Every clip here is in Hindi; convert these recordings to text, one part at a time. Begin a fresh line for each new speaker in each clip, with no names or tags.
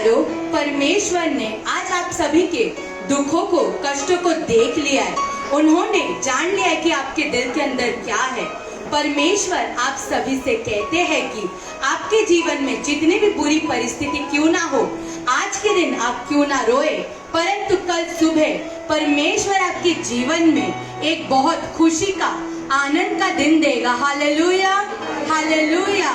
प्यारो, परमेश्वर ने आज आप सभी के दुखों को, कष्टों को देख लिया है। उन्होंने जान लिया है कि आपके दिल के अंदर क्या है। परमेश्वर आप सभी से कहते हैं कि आपके जीवन में जितनी भी बुरी परिस्थिति क्यों ना हो, आज के दिन आप क्यों ना रोए, परंतु कल सुबह परमेश्वर आपके जीवन में एक बहुत खुशी का, आनंद का दिन देगा। Hallelujah, hallelujah.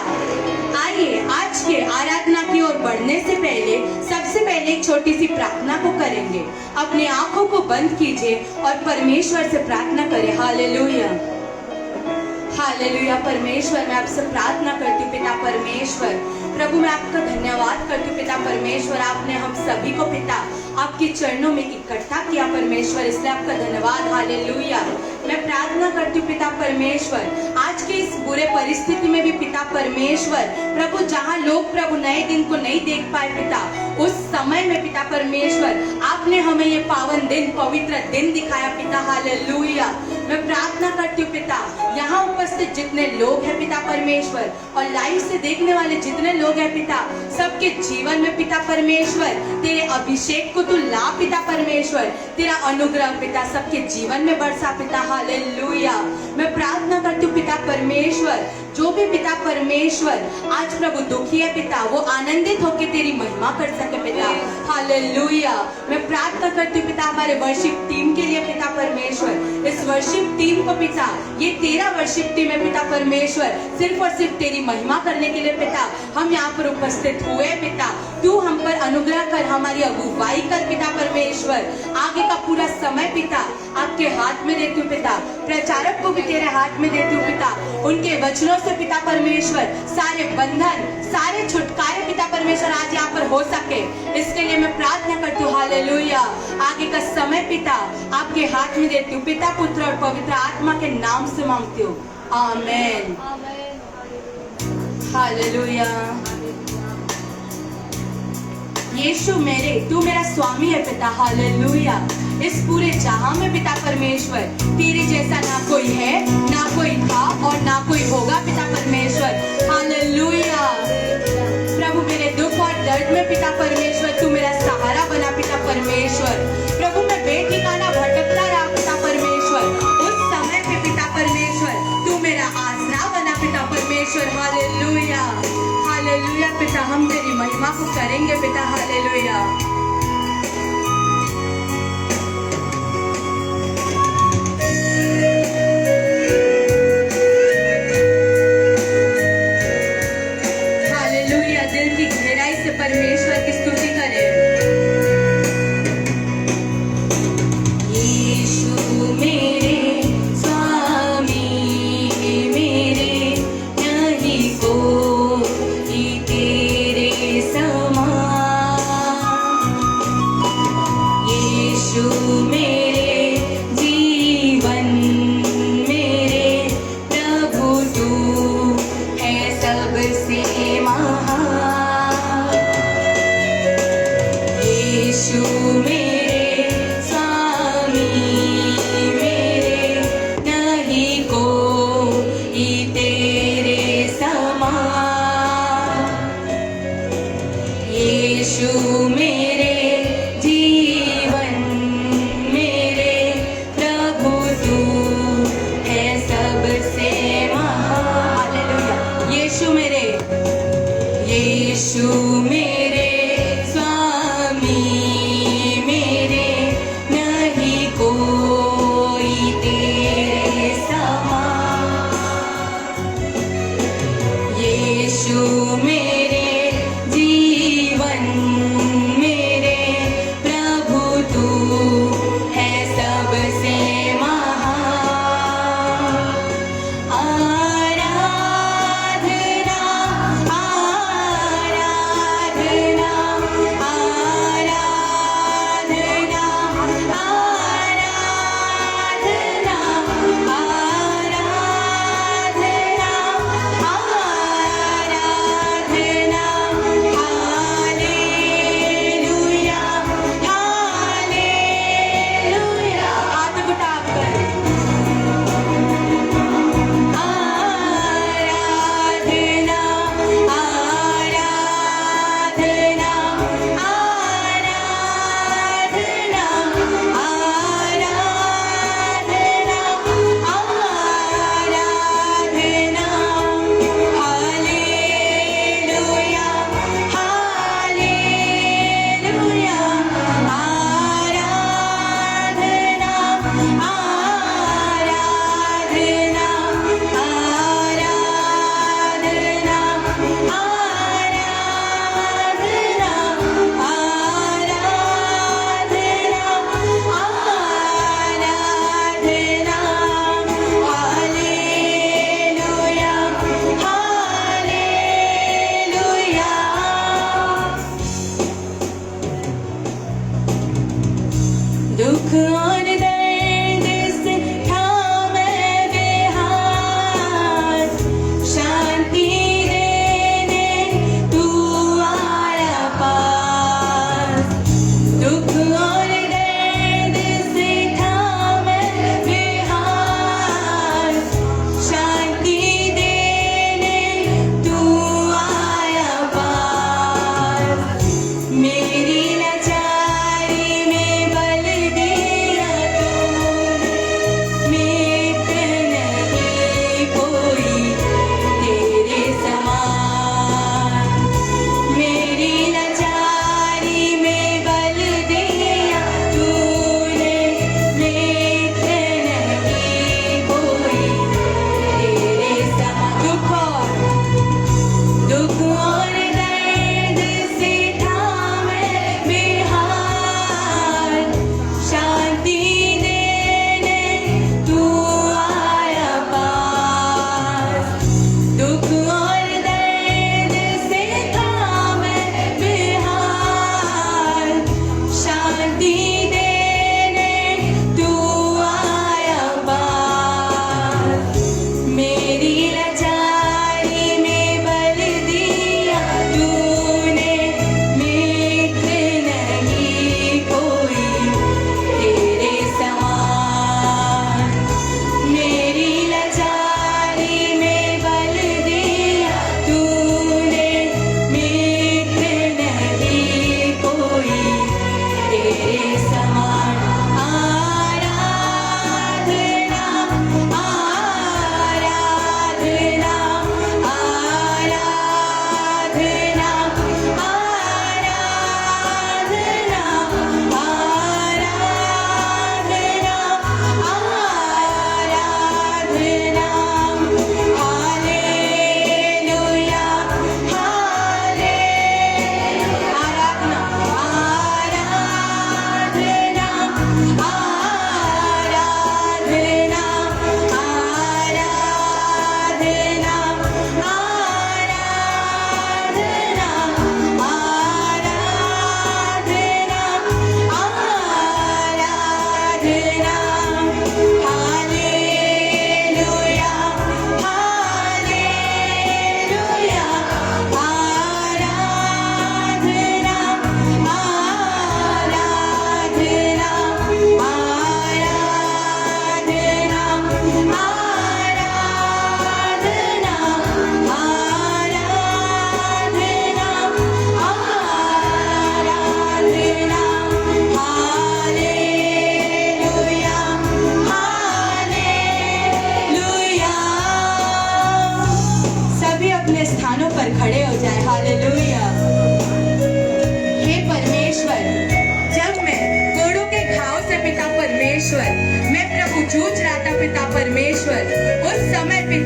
आइए आज के आराधना की ओर बढ़ने से पहले सबसे पहले एक छोटी सी प्रार्थना को करेंगे। अपनी आंखों को बंद कीजिए और परमेश्वर से प्रार्थना करें। Hallelujah, hallelujah. परमेश्वर, मैं आपसे प्रार्थना करती हूँ पिता परमेश्वर, प्रभु मैं आपका धन्यवाद करती हूँ पिता परमेश्वर। आपने हम सभी को पिता आपके चरणों में इकट्ठा किया परमेश्वर, इसलिए आपका धन्यवाद। हालेलुया। मैं प्रार्थना करती हूँ पिता परमेश्वर, आज के इस बुरे परिस्थिति में भी पिता परमेश्वर, प्रभु जहाँ लोग प्रभु नए दिन को नहीं देख पाए पिता, उस समय में पिता परमेश्वर आपने हमें ये पावन दिन, पवित्र दिन दिखाया पिता। हालेलुया। मैं प्रार्थना करती हूँ पिता, यहाँ उपस्थित जितने लोग हैं पिता परमेश्वर और लाइव से देखने वाले जितने लोग हैं पिता, सबके जीवन में पिता परमेश्वर तेरे अभिषेक को तू ला पिता परमेश्वर, तेरा अनुग्रह पिता सबके जीवन में बरसा पिता। हालेलुया। मैं प्रार्थना करती हूँ पिता परमेश्वर, जो भी पिता परमेश्वर आज प्रभु दुखी है पिता, वो आनंदित होकर तेरी महिमा कर सके पिता। हालेलुया। मैं प्रार्थना करती हूँ पिता हमारे वर्शिप टीम के लिए पिता परमेश्वर, इस वर्शिप टीम को पिता, ये तेरा वर्शिप टीम है पिता परमेश्वर, सिर्फ और सिर्फ तेरी महिमा करने के लिए पिता हम यहाँ पर उपस्थित हुए पिता। तू हम पर अनुग्रह कर, हमारी अगुवाई कर पिता परमेश्वर। आगे का पूरा समय पिता आपके हाथ में देती हूँ पिता, प्रचारक को भी तेरे हाथ में देती हूँ पिता, उनके वचनों से पिता परमेश्वर सारे बंधन, सारे छुटकारे पिता परमेश्वर आज यहाँ पर हो सके, इसके लिए मैं प्रार्थना करती हूँ। हालेलुया। आगे का समय पिता आपके हाथ में देती हूँ पिता, पुत्र और पवित्र आत्मा के नाम से मांगती हूँ, आमेन। हालेलुया। यीशु मेरे, तू मेरा स्वामी है पिता। हालेलुया। इस पूरे जहां में पिता परमेश्वर तेरे जैसा ना कोई है, ना कोई था और ना कोई होगा पिता परमेश्वर। हालेलुया। प्रभु मेरे दुख और दर्द में पिता परमेश्वर तू मेरा सहारा बना पिता परमेश्वर। प्रभु मैं बेठिकाना भटकता रहा पिता परमेश्वर, उस समय पे पिता परमेश्वर तू मेरा आसरा बना पिता परमेश्वर। Hallelujah, hallelujah. पिता हम तेरी महिमा को करेंगे पिता। हालेलुया। हालेलुया। दिल की गहराई से परमेश्वर की स्तुति करें। यीशु मेरे स्वामी मेरे, नहीं कोई तेरे समान। यीशु मेरे जीवन मेरे, प्रभु तू है सबसे महान। यीशु मेरे स्वामी मेरे, नहीं कोई तेरे समान। यीशु मेरे जीवन मेरे, प्रभु तू है सबसे महान। हालेलुया। यीशु मेरे, यीशु मेरे स्वामी मेरे, नहीं कोई तेरे समान। यीशु मेरे जीवन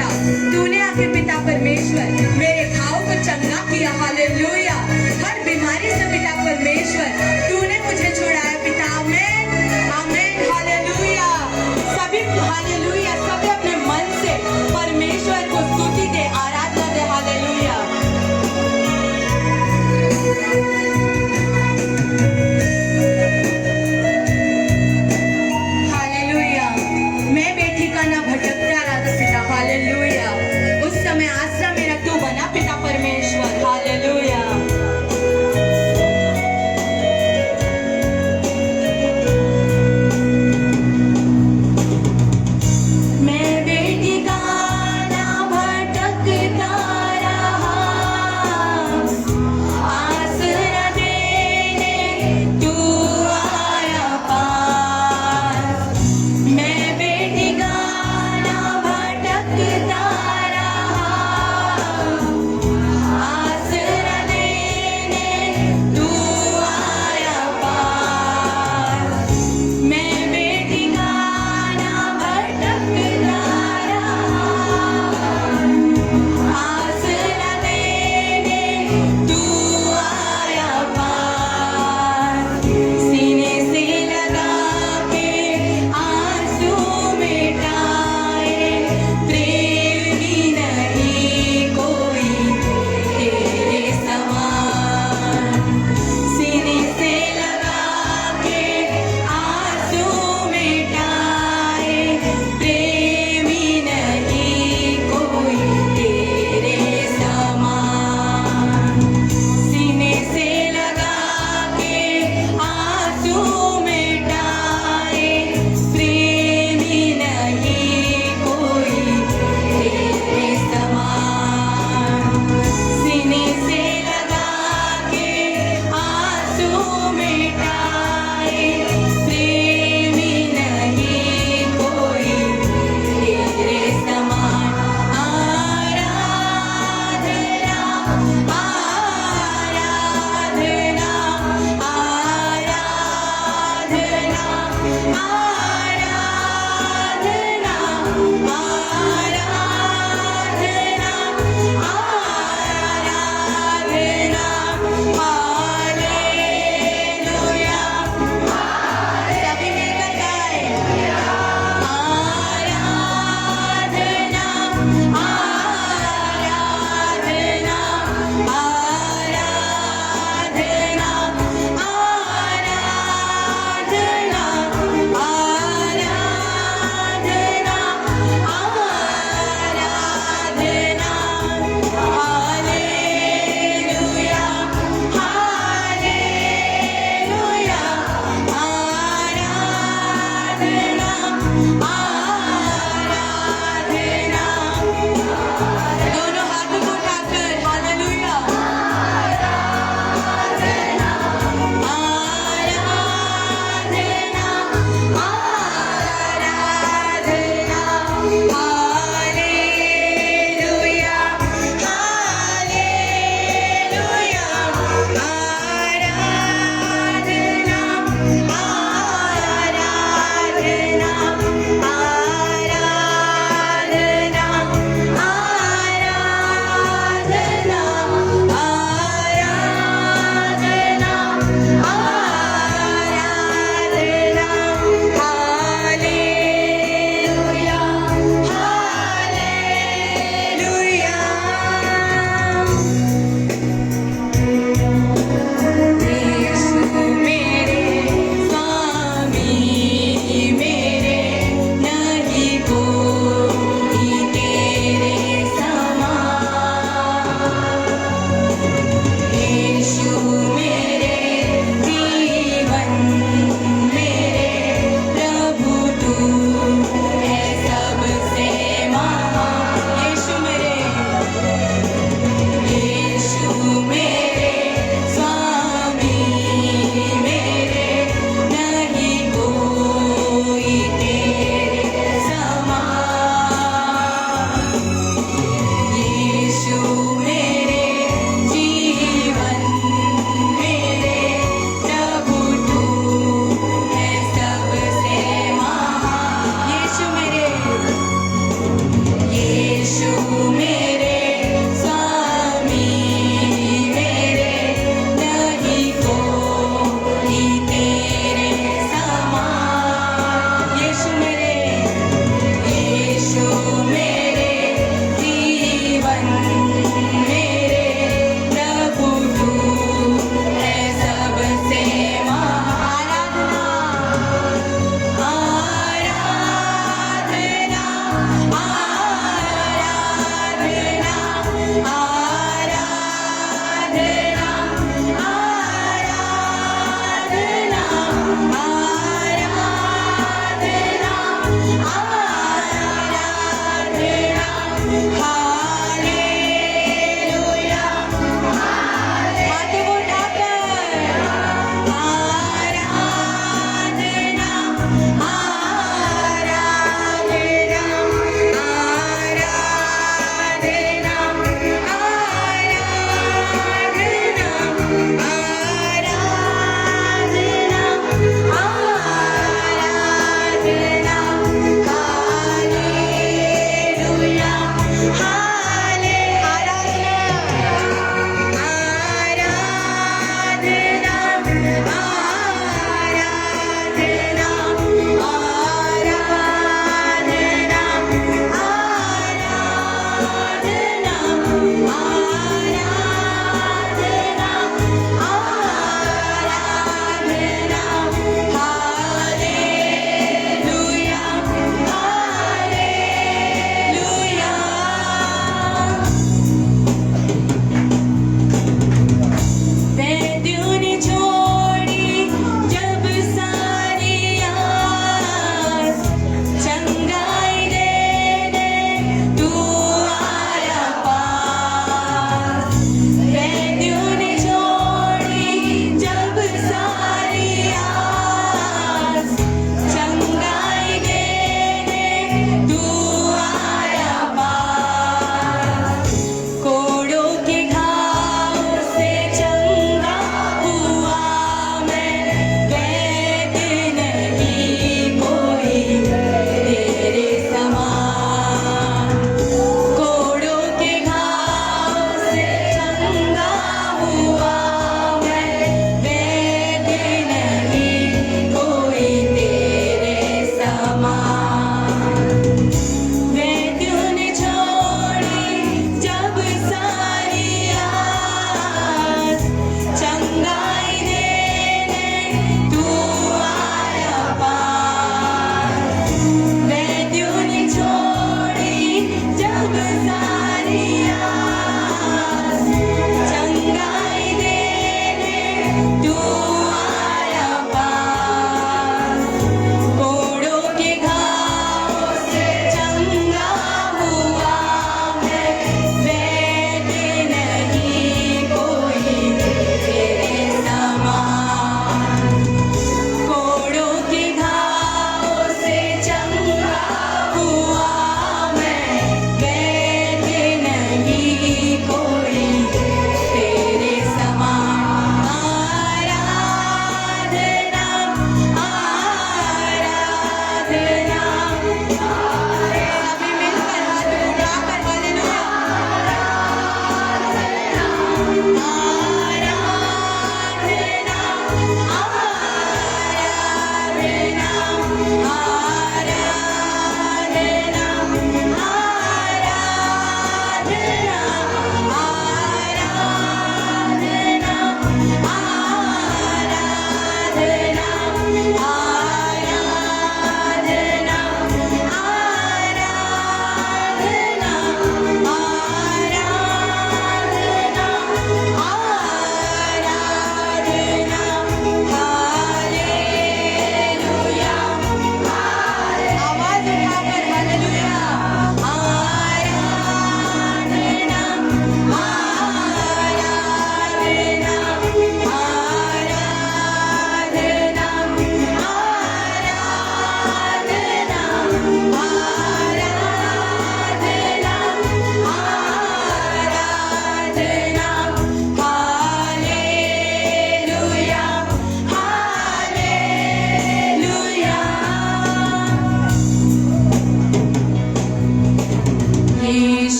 पिता, तूने आके पिता परमेश्वर मेरे घाव को चंगा किया, हालेलुया। हर बीमारी से पिता परमेश्वर तूने मुझे छुड़ाया पिता, आमीन आमीन, हालेलुया। सभी हालेलुया, सभी अपने मन से परमेश्वर को स्तुति दे, आराधना दे, हालेलुया। हालेलुया। मैं बेटी का ना भटकता रहा पिता, हालेलुया। उस समय आसरा मेरा तू बना पिता परमेश्वर, हालेलुया।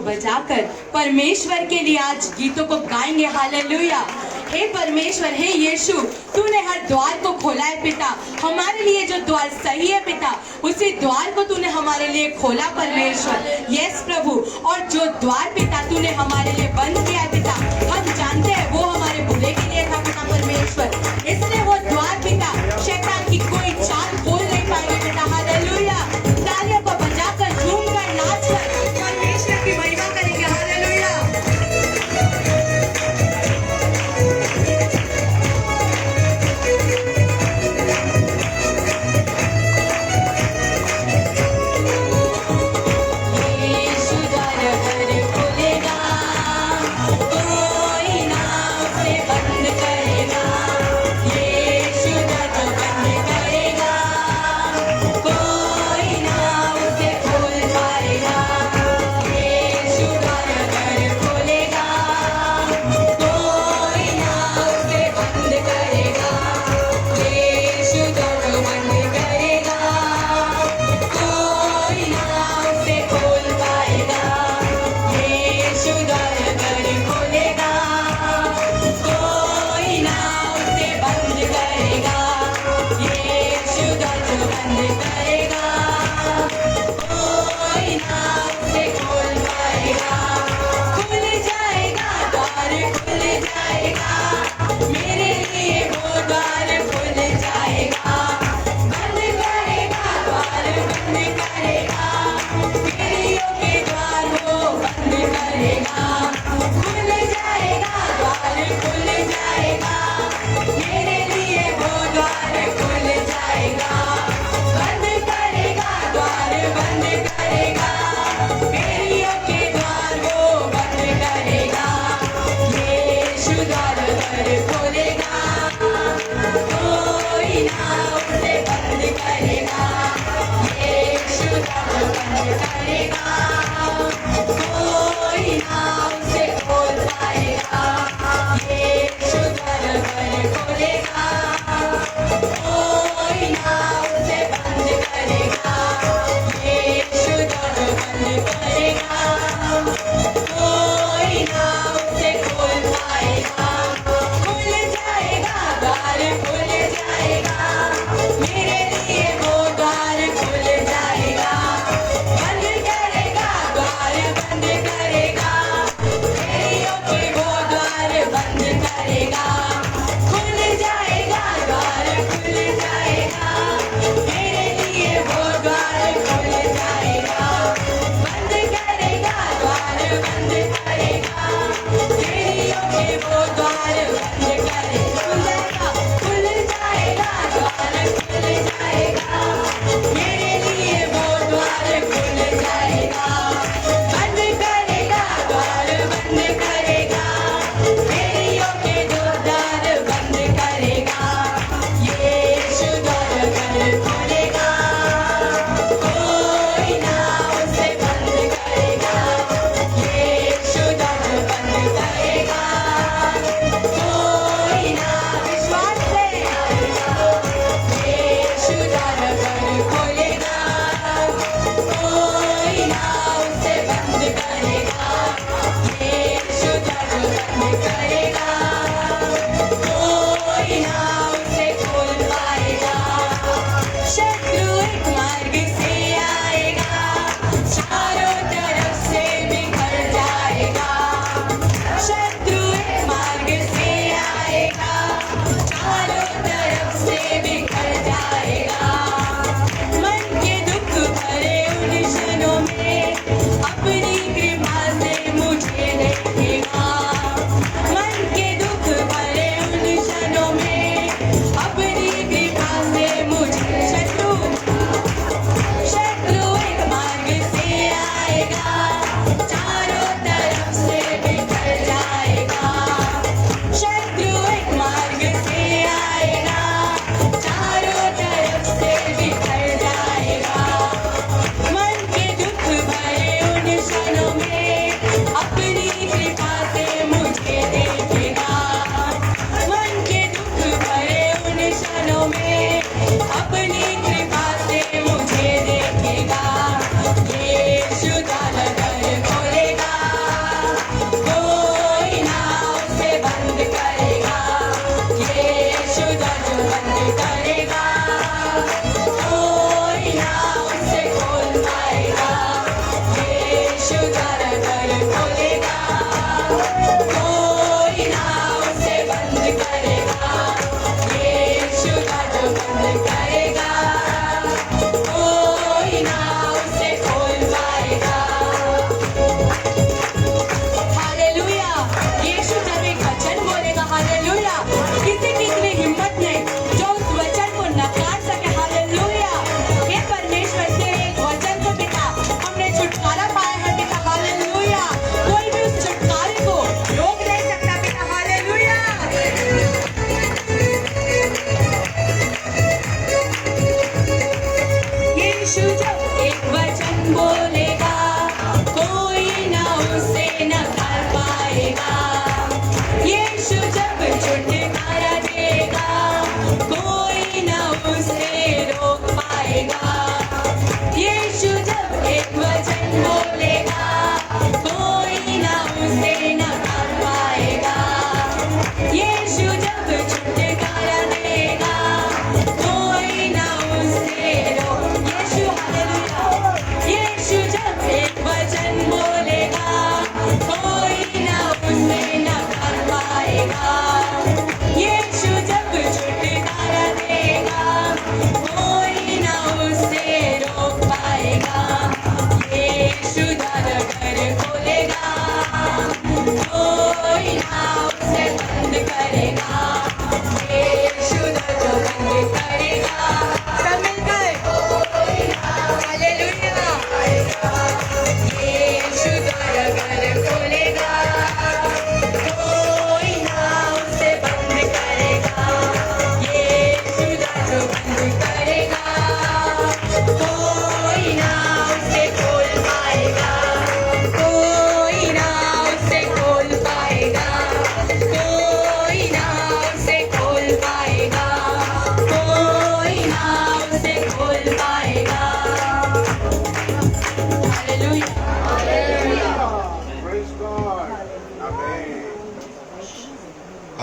बजाकर परमेश्वर के लिए आज गीतों को गाएंगे। हालेलुया। हे परमेश्वर, हे यीशु, तूने हर द्वार को खोला है पिता। हमारे लिए जो द्वार सही है पिता, उसी द्वार को तूने हमारे लिए खोला परमेश्वर। यस प्रभु, और जो द्वार पिता तूने हमारे लिए बंद किया है पिता, हम जानते हैं वो हमारे बुरे के लिए था पिता परमेश्वर। इसलिए वो द्वार पिता शैतान की कोई चाल खोल नहीं पाएगी पिता। हालेलुया। तालियों को बजाकर झूमकर नाचकर परमेश्वर की महिमा करेंगे। हालेलुया। कोई ना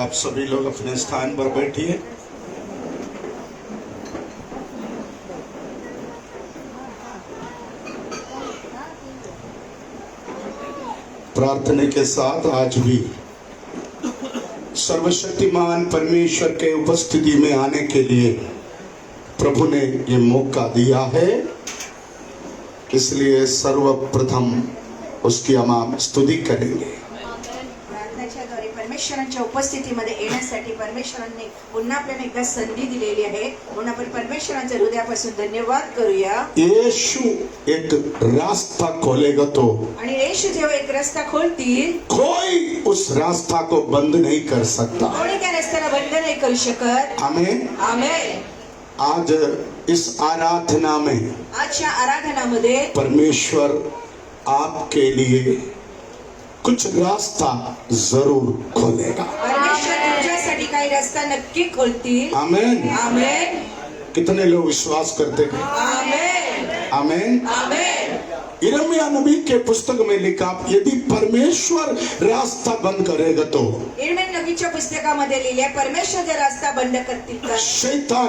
आप सभी लोग अपने स्थान पर बैठिए। प्रार्थना के साथ आज भी सर्वशक्तिमान परमेश्वर के उपस्थिति में आने के लिए प्रभु ने ये मौका दिया है, इसलिए सर्वप्रथम उसकी हम स्तुति करेंगे।
प्रार्थनेच्याद्वारे परमेश्वरांच्या उपस्थितीमध्ये येण्यासाठी परमेश्वरांनी पुन्हा आपल्याला एकदा संधी दिलेली आहे, म्हणून आपण परमेश्वरांच्या हृदयापासून धन्यवाद करूया।
यीशु एक रास्ता खोलेगा तो,
आणि येशू जेव्हा एक रस्ता खोलतील,
कोई उस रास्ता को बंद नहीं कर सकता।
कोणी त्या रस्त्याला बंद नाही करू शकत।
आमेन।
आमेन।
आज इस आराधना में
आजच्या आराधनामध्ये
परमेश्वर आपके लिए कुछ रास्ता जरूर खोलेगा।
परमेश्वर तुमच्यासाठी काही रस्ता नक्की खोलतील।
आमेन।
आमेन।
कितने लोग विश्वास करते हैं?
आमेन।
आमेन।
आमेन।
यिर्मयाह नबी के पुस्तक में लिखा, यदि परमेश्वर रास्ता बंद करेगा तो
यिर्मयाह नबीच्या पुस्तकामध्ये लिहिले, परमेश्वर जर रस्ता बंद करतील तर
शैतान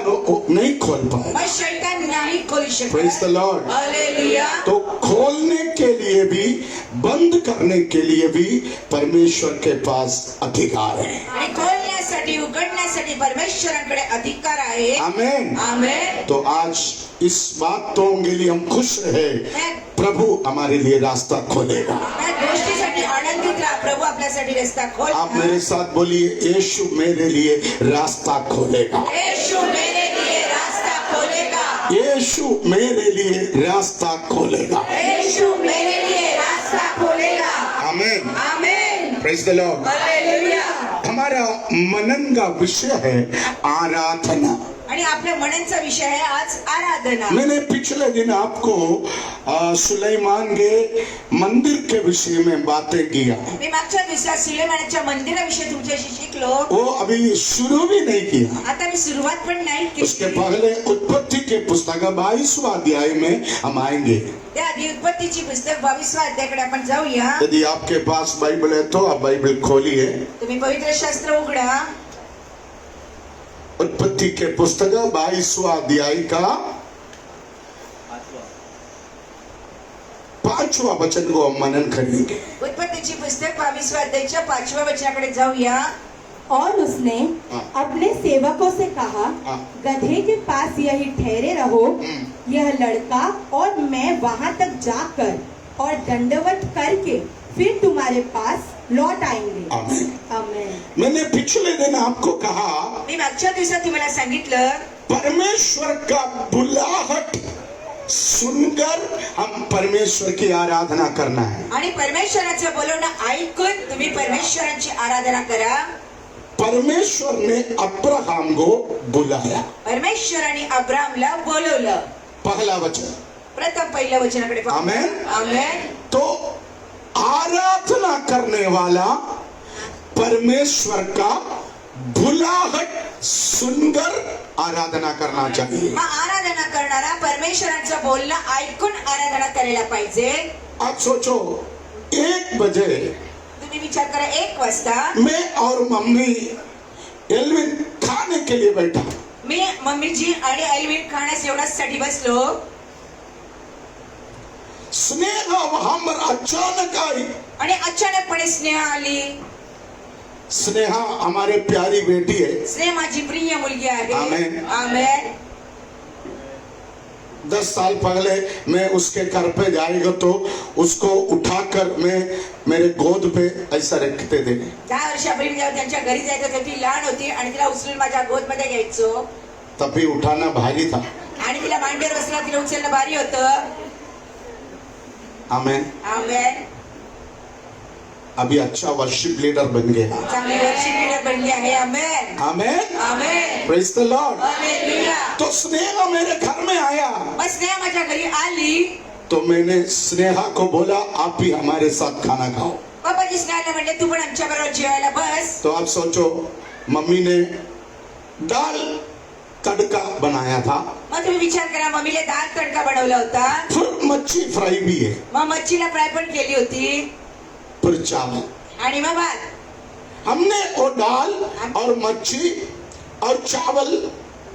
नहीं खोल पाएगा।
मग शैतान नाही खोलू शकत।
Praise the Lord.
हालेलुया।
तो खोलने के लिए भी बंद करने के लिए भी परमेश्वर के पास अधिकार है।
आणि खोलण्यासाठी उघडण्यासाठी परमेश्वरांकडे अधिकार आहे।
आमेन।
आमेन।
तो आज इस बातों के लिए हम खुश रहे, प्रभु हमारे लिए रास्ता खोलेगा।
या गोष्टीसाठी आनंदित राहा, प्रभु आपल्यासाठी रस्ता खोल।
आप मेरे साथ बोलिए, यीशु मेरे लिए रास्ता खोलेगा।
यीशु मेरे लिए रास्ता खोलेगा।
यीशु मेरे लिए रास्ता खोलेगा।
यीशु मेरे लिए रास्ता खोलेगा।
Amen.
Amen.
Praise the Lord.
Hallelujah.
हमारा मनन का विषय है आराधना।
आणि आपल्या मननचा विषय आहे आज आराधना।
मैंने पिछले दिन आपको सुलेमान के मंदिर के विषय में बातें किया।
मी मागच्या दिवसात सुलेमानाच्या मंदिराविषयी तुमच्याशी शिकलो।
वो अभी शुरू भी नहीं किया।
आता मी सुरुवात पण नाही
उसके
केली।
पहले उत्पत्ति के पुस्तक 22वां अध्याय में हम आएंगे।
त्या आधी उत्पत्तीची पुस्तक 22व्या अध्यायाकडे आपण जाऊया।
यदि आपके पास बाइबल है तो आप बाइबल खोलिए।
तुम्ही पवित्र शास्त्र उघडा।
उत्पत्ति के पुस्तक 22वां अध्याय का 5वां वचन को हम मनन करेंगे।
उत्पत्तीची पुस्तक 22व्या अध्यायाच्या 5व्या वचनाकडे जाऊया।
और उसने अपने सेवकों से कहा,
हाँ।
गधे के पास यही ठहरे रहो, यह लड़का और मैं वहां तक जाकर और दंडवत करके फिर तुम्हारे पास लौट आएंगे।
आमीन।
आमीन।
मैंने पिछले दिन आपको कहा,
मी मागच्या दिवसात तुम्हाला सांगितलं,
परमेश्वर का बुलाहट सुनकर हम परमेश्वर की आराधना करना है।
आणि परमेश्वराचं बोलवणं ऐकून तुम्ही परमेश्वराची आराधना करा।
परमेश्वर ने अब्राहम को बुलाया।
परमेश्वराने अब्राहमला बोलवलं।
पहला वचन।
प्रथम पहिल्या वचनाकडे पाहू।
आमेन।
आमेन।
तो आराधना करने वाला परमेश्वर का बुलाहट सुनकर आराधना करना चाहिए।
मग आराधना करणारा परमेश्वराचं बोलणं ऐकून आराधना करायला पाहिजे।
आप सोचो, 1 बजे
तुम्ही विचार करा, 1 वाजता
मैं और मम्मी एल्विन खाने के लिए बैठा।
मी मम्मीजी आणि एल्विन खाण्यास एवढ्यासाठी बसलो।
स्नेहा वहां पर अचानक आई।
आणि अचानकपणे स्नेहा आली।
स्नेहा हमारे प्यारी बेटी है।
स्नेहा माझी प्रिय मुलगी आहे।
आमेन।
आमेन।
10 साल पहले मैं उसके घर पे जाएगा तो उसको उठाकर मैं मेरे गोद पे ऐसा रखते थे।
10 वर्षापूर्वी जेव्हा त्यांच्या घरी जायचं तेव्हा ती लहान होती आणि तिला उचलून माझ्या गोदमध्ये घ्यायचो।
तब भी उठाना भारी था।
आणि तिला मांडीवर बसला, तिला उचलणं भारी होतं।
आमेन।
आमेन।
अभी अच्छा वर्शिप लीडर बन गया।
चांगली वर्षिप लीडर बनली आहे। Amen.
Amen.
Amen.
Praise the Lord.
Hallelujah.
तो स्नेहा मेरे घर में आया
मग स्नेहा माझ्या घरी आली।
तो मैंने स्नेहा को बोला, आप भी हमारे साथ खाना खाओ।
बाबाजी स्नेहाला म्हणले, तू पण आमच्या बरोबर जेवायला बस।
तो आप सोचो, मम्मी ने दाल तड़का बनाया था,
मग तुम्ही विचार करा, मम्मीने दाल तडका बनवला होता।
फिर मच्छी फ्राई भी है,
मग मच्छीला फ्राय पण केली होती।
फिर चावल।
आणि मग भात।
हमने वो दाल और मच्छी और चावल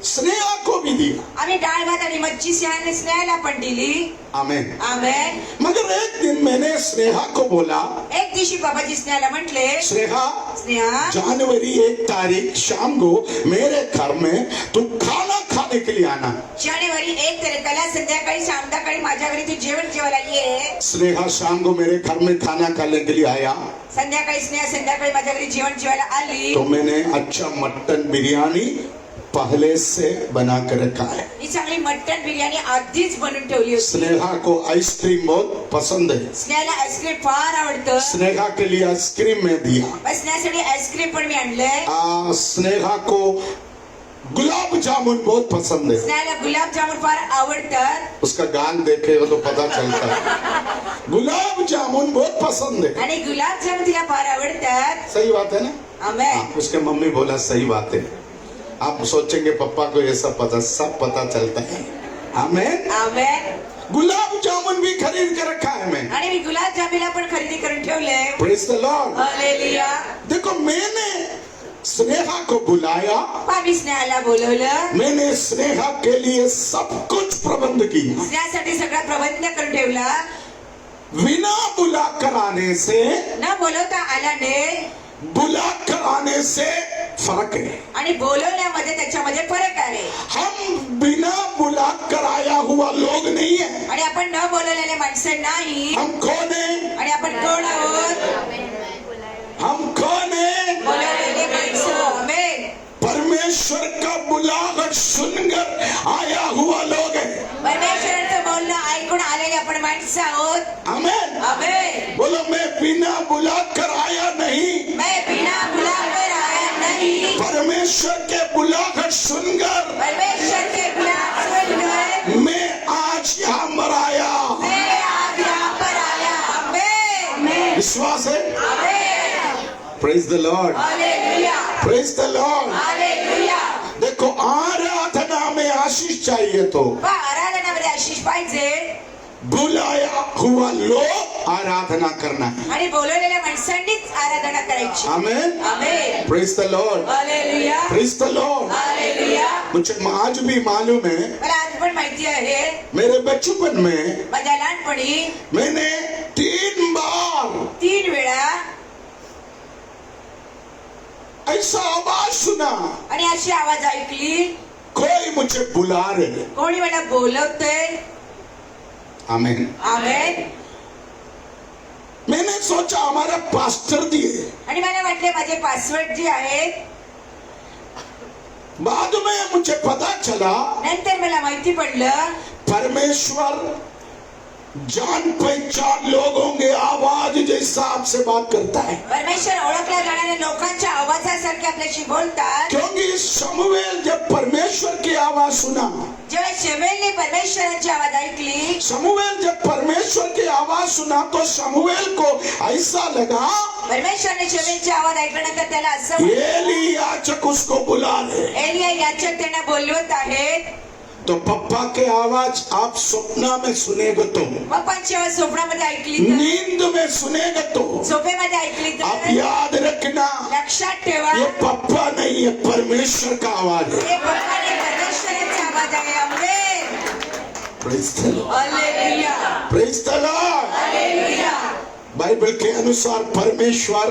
स्नेहा को भी दिया।
आम्ही डाळ भात आणि मच्छी स्नेहाला पण दिली.
आमेन।
आमेन.
मगर एक दिन मैंने स्नेहा को बोला,
एक दिवशी बाबाजी स्नेहाला म्हटले,
स्नेहा
स्नेहा
जनवरी 1 तारीख शाम को मेरे घर में तू खाना खाने के लिए आना।
जानेवारी 1 तारखेला संध्याकाळी संध्याकाळी माझ्या घरी तू जेवण जेवायला ये.
स्नेहा शाम को मेरे घर में खाना खाने के लिए आया
संध्याकाळी स्नेहा संध्याकाळी माझ्या घरी जेवण जेवायला आली.
तो मैंने अच्छा मटन बिरयानी पहले से बना कर रखा है।
ही चांगली मटन बिर्याणी आधीच बनवून ठेवली होती.
स्नेहा को आइसक्रीम बहुत पसंद है।
स्नेहाला आईस्क्रीम फार आवडतं.
स्नेहा के लिए आइसक्रीम में दिया।
मग स्नेहासाठी आईस्क्रीम पण मी आणलंय.
स्नेहा को गुलाब जामुन बहुत पसंद है।
स्नेहाला गुलाबजामुन फार आवडतात.
उसका गाल देखे तो पता चलता है। गुलाब जामुन बहुत पसंद है।
आणि गुलाबजामुन तिला फार आवडतात.
सही बात है ना?
आमेन.
उसके मम्मी बोला सही बात है। आप सोचेंगे पप्पा को ये सब पता चलता है। आमेन।
आमेन.
गुलाब जामुन भी खरीद कर रखा है मैं।
आणि मी गुलाबजामुनला पण खरेदी करून ठेवले.
Praise the Lord.
हालेलुया.
देखो मैंने स्नेहा को बुलाया,
आम्ही स्नेहाला बोलवलं.
मैंने स्नेहा के लिए सब कुछ प्रबंध किया।
स्नेहासाठी सगळा प्रबंध करून ठेवला.
बिना बुला कर आने से
न बोलवता आल्याने
बुला कर आने से फर्क है।
आणि बोलवण्यामध्ये त्याच्यामध्ये फरक आहे.
हम बिना बुला कर आया हुआ लोग नहीं है।
आणि आपण न बोलवलेले माणसं नाही.
हम कौन है?
आणि आपण कोण आहोत?
हम कौन है?
बोलवलेले माणसं. आमेन.
परमेश्वर का बुलाहट सुनकर आया हुआ लोग है।
परमेश्वराचं बोलणं ऐकून आलेले आपण माणसं आहोत.
आमेन।
आमेन.
बोलो मैं बिना बुला कर आया नहीं,
मैं बिना बुलाकर आया नहीं.
परमेश्वर के बुलाहट सुनकर
परमेश्वर के बुलाहट सुनकर
मैं आज यहाँ पर आया।
मैं आज यहाँ पर आया. आमेन.
विश्वास है?
Amen.
Praise the Lord.
Hallelujah.
Praise the Lord.
Hallelujah.
देखो आराधना में आशीष चाहिए तो
आराधनामध्ये आशीष पाहिजे.
बुलाया हुआ लोग आराधना करना है।
आणि बोलवलेल्या माणसांनीच आराधना करायची.
Amen.
Amen.
Praise the Lord.
Hallelujah.
Praise the Lord.
Hallelujah.
मुझे आज भी मालूम है,
मला आज पण माहिती आहे,
मेरे बचपन में
माझ्या लहानपणी
मैंने 3 बार
3 वेळा
ऐसा आवाज सुना,
आणि अशी आवाज ऐकली,
कोई मुझे बुला रहे।
कोणी मला बोलवतंय.
आमेन।
आमेन.
मैंने सोचा हमारा पास्टर दिए।
आणि मला वाटले माझे पासवर्ड जे आहेत.
बाद में मुझे पता चला
नंतर मला माहिती पडलं
परमेश्वर जान पहचान लोगों के आवाज जैसा आपसे बात करता है।
परमेश्वर ओळखल्या जाणाऱ्या लोकांच्या आवाजासारखे आपल्याशी बोलतात.
क्योंकि शमूएल जब परमेश्वर की आवाज सुना,
जेव्हा शमूएलने परमेश्वराची आवाज ऐकली,
शमूएल जब परमेश्वर की आवाज सुना तो शमूएल को ऐसा लगा
परमेश्वरने शमूएलची आवाज ऐकल्यानंतर त्याला असं वाटलं,
एली याचक उसको बुला रहे।
एलिया याचक त्यांना बोलवत आहेत.
तो पप्पा के आवाज आप स्वप्ना में सुनेगा तो,
पप्पांची आवाज स्वप्नामध्ये ऐकली तर,
नींद में सुनेगा तो
झोपेमध्ये ऐकली
आप
तर,
याद रखना
लक्षात ठेवा,
ये पप्पा नहीं है, परमेश्वर का आवाज है।
हे पप्पाने परमेश्वराचा आवाज आहे. Amen.
Praise the Lord.
Hallelujah.
Praise the Lord.
Hallelujah.
Bible के अनुसार परमेश्वर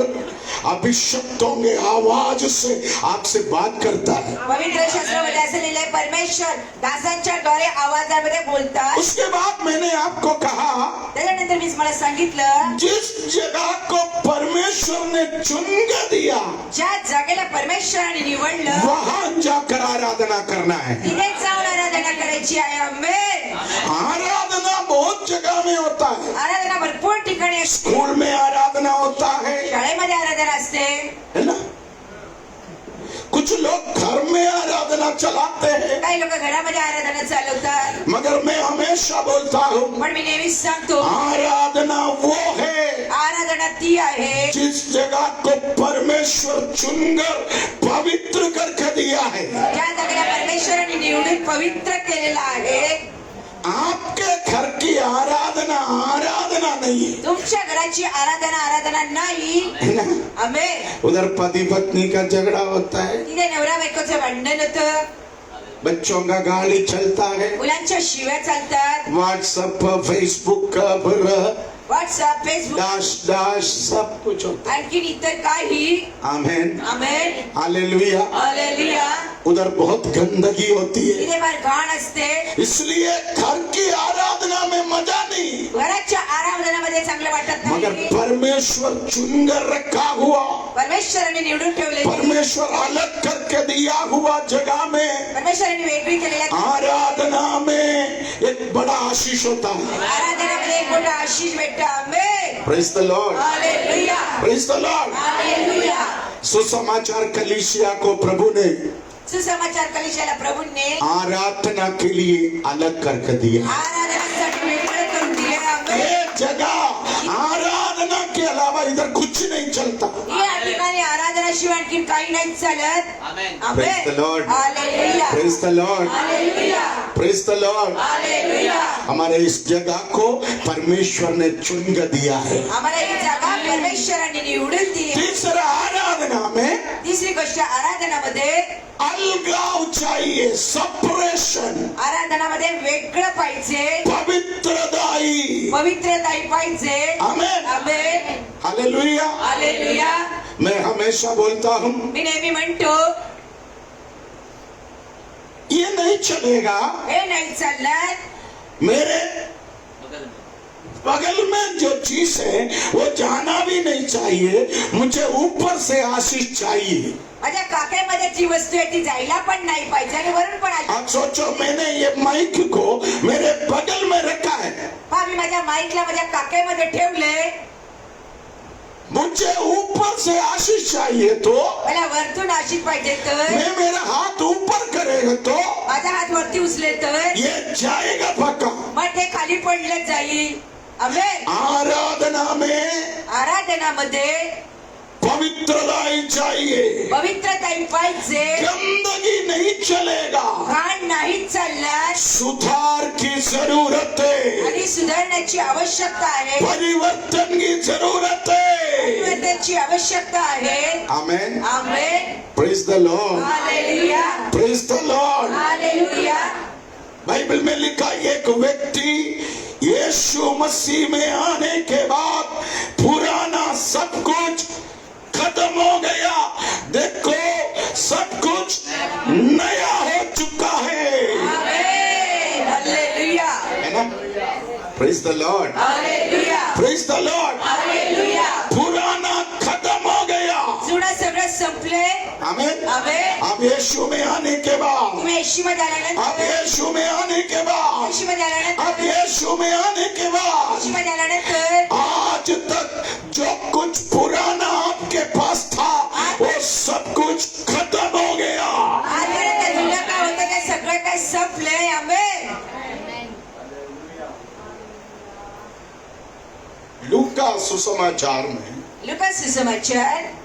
अभिषक्तों के आवाज से आपसे बात करता है।
पवित्र शास्त्रामध्ये असं लिहिलंय, परमेश्वर दासांच्या द्वारे आवाजामध्ये बोलतात.
उसके बाद मैंने आपको कहा,
त्याच्यानंतर मी तुम्हाला सांगितलं,
जिस जगह को परमेश्वर ने चुन के दिया
ज्या जागेला परमेश्वराने निवडलं
वहां जाकर आराधना करना है।
तिथे जाऊन आराधना करायची आहे. आमेन.
आराधना बहुत जगह में होता है।
आराधना भरपूर ठिकाणी असते.
स्कूल में आराधना होता है,
शाळेमध्ये आराधना असते.
है ना? कुछ लोग घर में आराधना चलाते हैं,
काही लोक घरामध्ये आराधना चालवतात.
मगर मैं हमेशा बोलता हूँ
पण मी नेहमीच सांगतो,
आराधना वो है
आराधना ती आहे
जिस जगह को परमेश्वर चुनकर पवित्र करके दिया है।
ज्या जागेला परमेश्वराने निवडून पवित्र केलेला आहे.
आपके घर की आराधना आराधना नहीं है,
तुमच्या घराची आराधना नाही.
है ना?
आमेन.
उधर पति पत्नी का झगड़ा होता है,
तिथे नवरा बायकोचं भांडण होतं,
बच्चों का गाली चलता है,
मुलांच्या शिव्या चालतात,
व्हाट्सएप फेसबुक का
व्हॉट्सअप फेसबुक
दाश दाश सब कुछ होता
आणखी इतर काही.
है. आमेन,
आमेन.
हालेलुया.
हालेलुया.
उधर बहुत गंदगी होती है,
तिथे फार घाण असते.
इसलिए घर की आराधना में मजा नहीं,
घराच्या आराधनामध्ये चांगलं वाटत
मगर
नाही.
परमेश्वर चुनकर रखा हुआ,
परमेश्वराने निवडून ठेवले,
परमेश्वर अलग करके दिया हुआ जगह में
परमेश्वराने वेगळी केलेल्या
आराधना में एक बड़ा आशीष होता है.
आराधनामध्ये एक मोठा आशीष भेटतो. Amen.
Praise the Lord,
hallelujah.
Praise the Lord.
Hallelujah.
सुसमाचार कलीसिया को प्रभु ने
सुसमाचार कलिशाला प्रभूंनी
आराधना के लिए अलग करके दिया.
आराधनासाठी वेगळं करून दिले. आमेन.
ये जगह आराधना के अलावा इधर कुछ नहीं चलता.
या ठिकाणी आराधनाशिवाय आणखी काही नाही चालत.
आमेन.
Praise the Lord.
Hallelujah.
Praise the Lord,
hallelujah.
Praise the Lord.
Hallelujah.
हमारे इस जगह को परमेश्वर ने चुन कर दिया है.
आम्हाला ही जागा परमेश्वराने निवडून दिली.
तीसरा, आराधना में
तिसरी गोष्ट, आराधनामध्ये
अलगाव चाहिए, सेपरेशन,
आराधनामध्ये वेगळं पाहिजे,
पवित्रदायी.
पवित्रताई पाहिजे.
आमेन,
आमेन.
हालेलुया.
हालेलुया.
मैं हमेशा बोलता हूँ,
मी नेहमी म्हणतो,
ये नहीं चलेगा,
हे नाही चालणार.
मेरे
बगल में.
बगल में जो चीज है वो जाना भी नहीं चाहिए, मुझे ऊपर से आशीष चाहिए.
माझ्या काकेमध्ये जी वस्तू आहे ती जायला पण नाही पाहिजे आणि वरून पण आली.
आप सोचो, मैंने ये माइक को मेरे बगल में रखा है,
हा, मी माझ्या माईकला माझ्या काकेमध्ये ठेवले,
मुझे ऊपर से आशीष चाहिए तो
मला वरतून आशीष पाहिजे तर,
मैं मेरा हाथ ऊपर करेगा तो
माझा हात वरती उचले तर
ये जाएगा पक्का.
मग ते खाली पडलं जाईल. आमेन.
आराधना में
आराधनामध्ये
पवित्रताई चाहिए,
पवित्रताई पाहिजे,
गंदगी नहीं चलेगा,
घाण नाही चालणार
सुधार की जरूरत है,
आणि सुधारण्याची आवश्यकता आहे,
परिवर्तन की जरूरत है.
परिवर्तनाची आवश्यकता आहे.
Amen.
Amen.
Praise the Lord,
hallelujah.
Praise the Lord.
Hallelujah.
Bible में लिखा, एक व्यक्ति यीशु मसीह में आने के बाद पुराना सब कुछ खत्म हो गया, देखो सब कुछ नया हो चुका है.
आमेन. हालेलुया.
है ना? Praise the Lord,
hallelujah.
Praise the Lord.
Hallelujah.
पुराना खत्म हो गया.
जुनं सगळं संपले.
आमेन.
आमेन.
अब यीशु में आने के बाद,
तुम्ही येशूमध्ये
अब
आल्यानंतर,
यीशु में आने के बाद,
येशूमध्ये आल्यानंतर,
अब यीशु में आने के बाद,
येशूमध्ये आल्यानंतर
आज तक जो कुछ पुराना आपके पास था वो सब कुछ खत्म हो गया.
आजपर्यंत जुनं काय होतं ते सगळं काय संपलंय. आमेन.
लूका सुसमाचार में
लूका सुसमाचार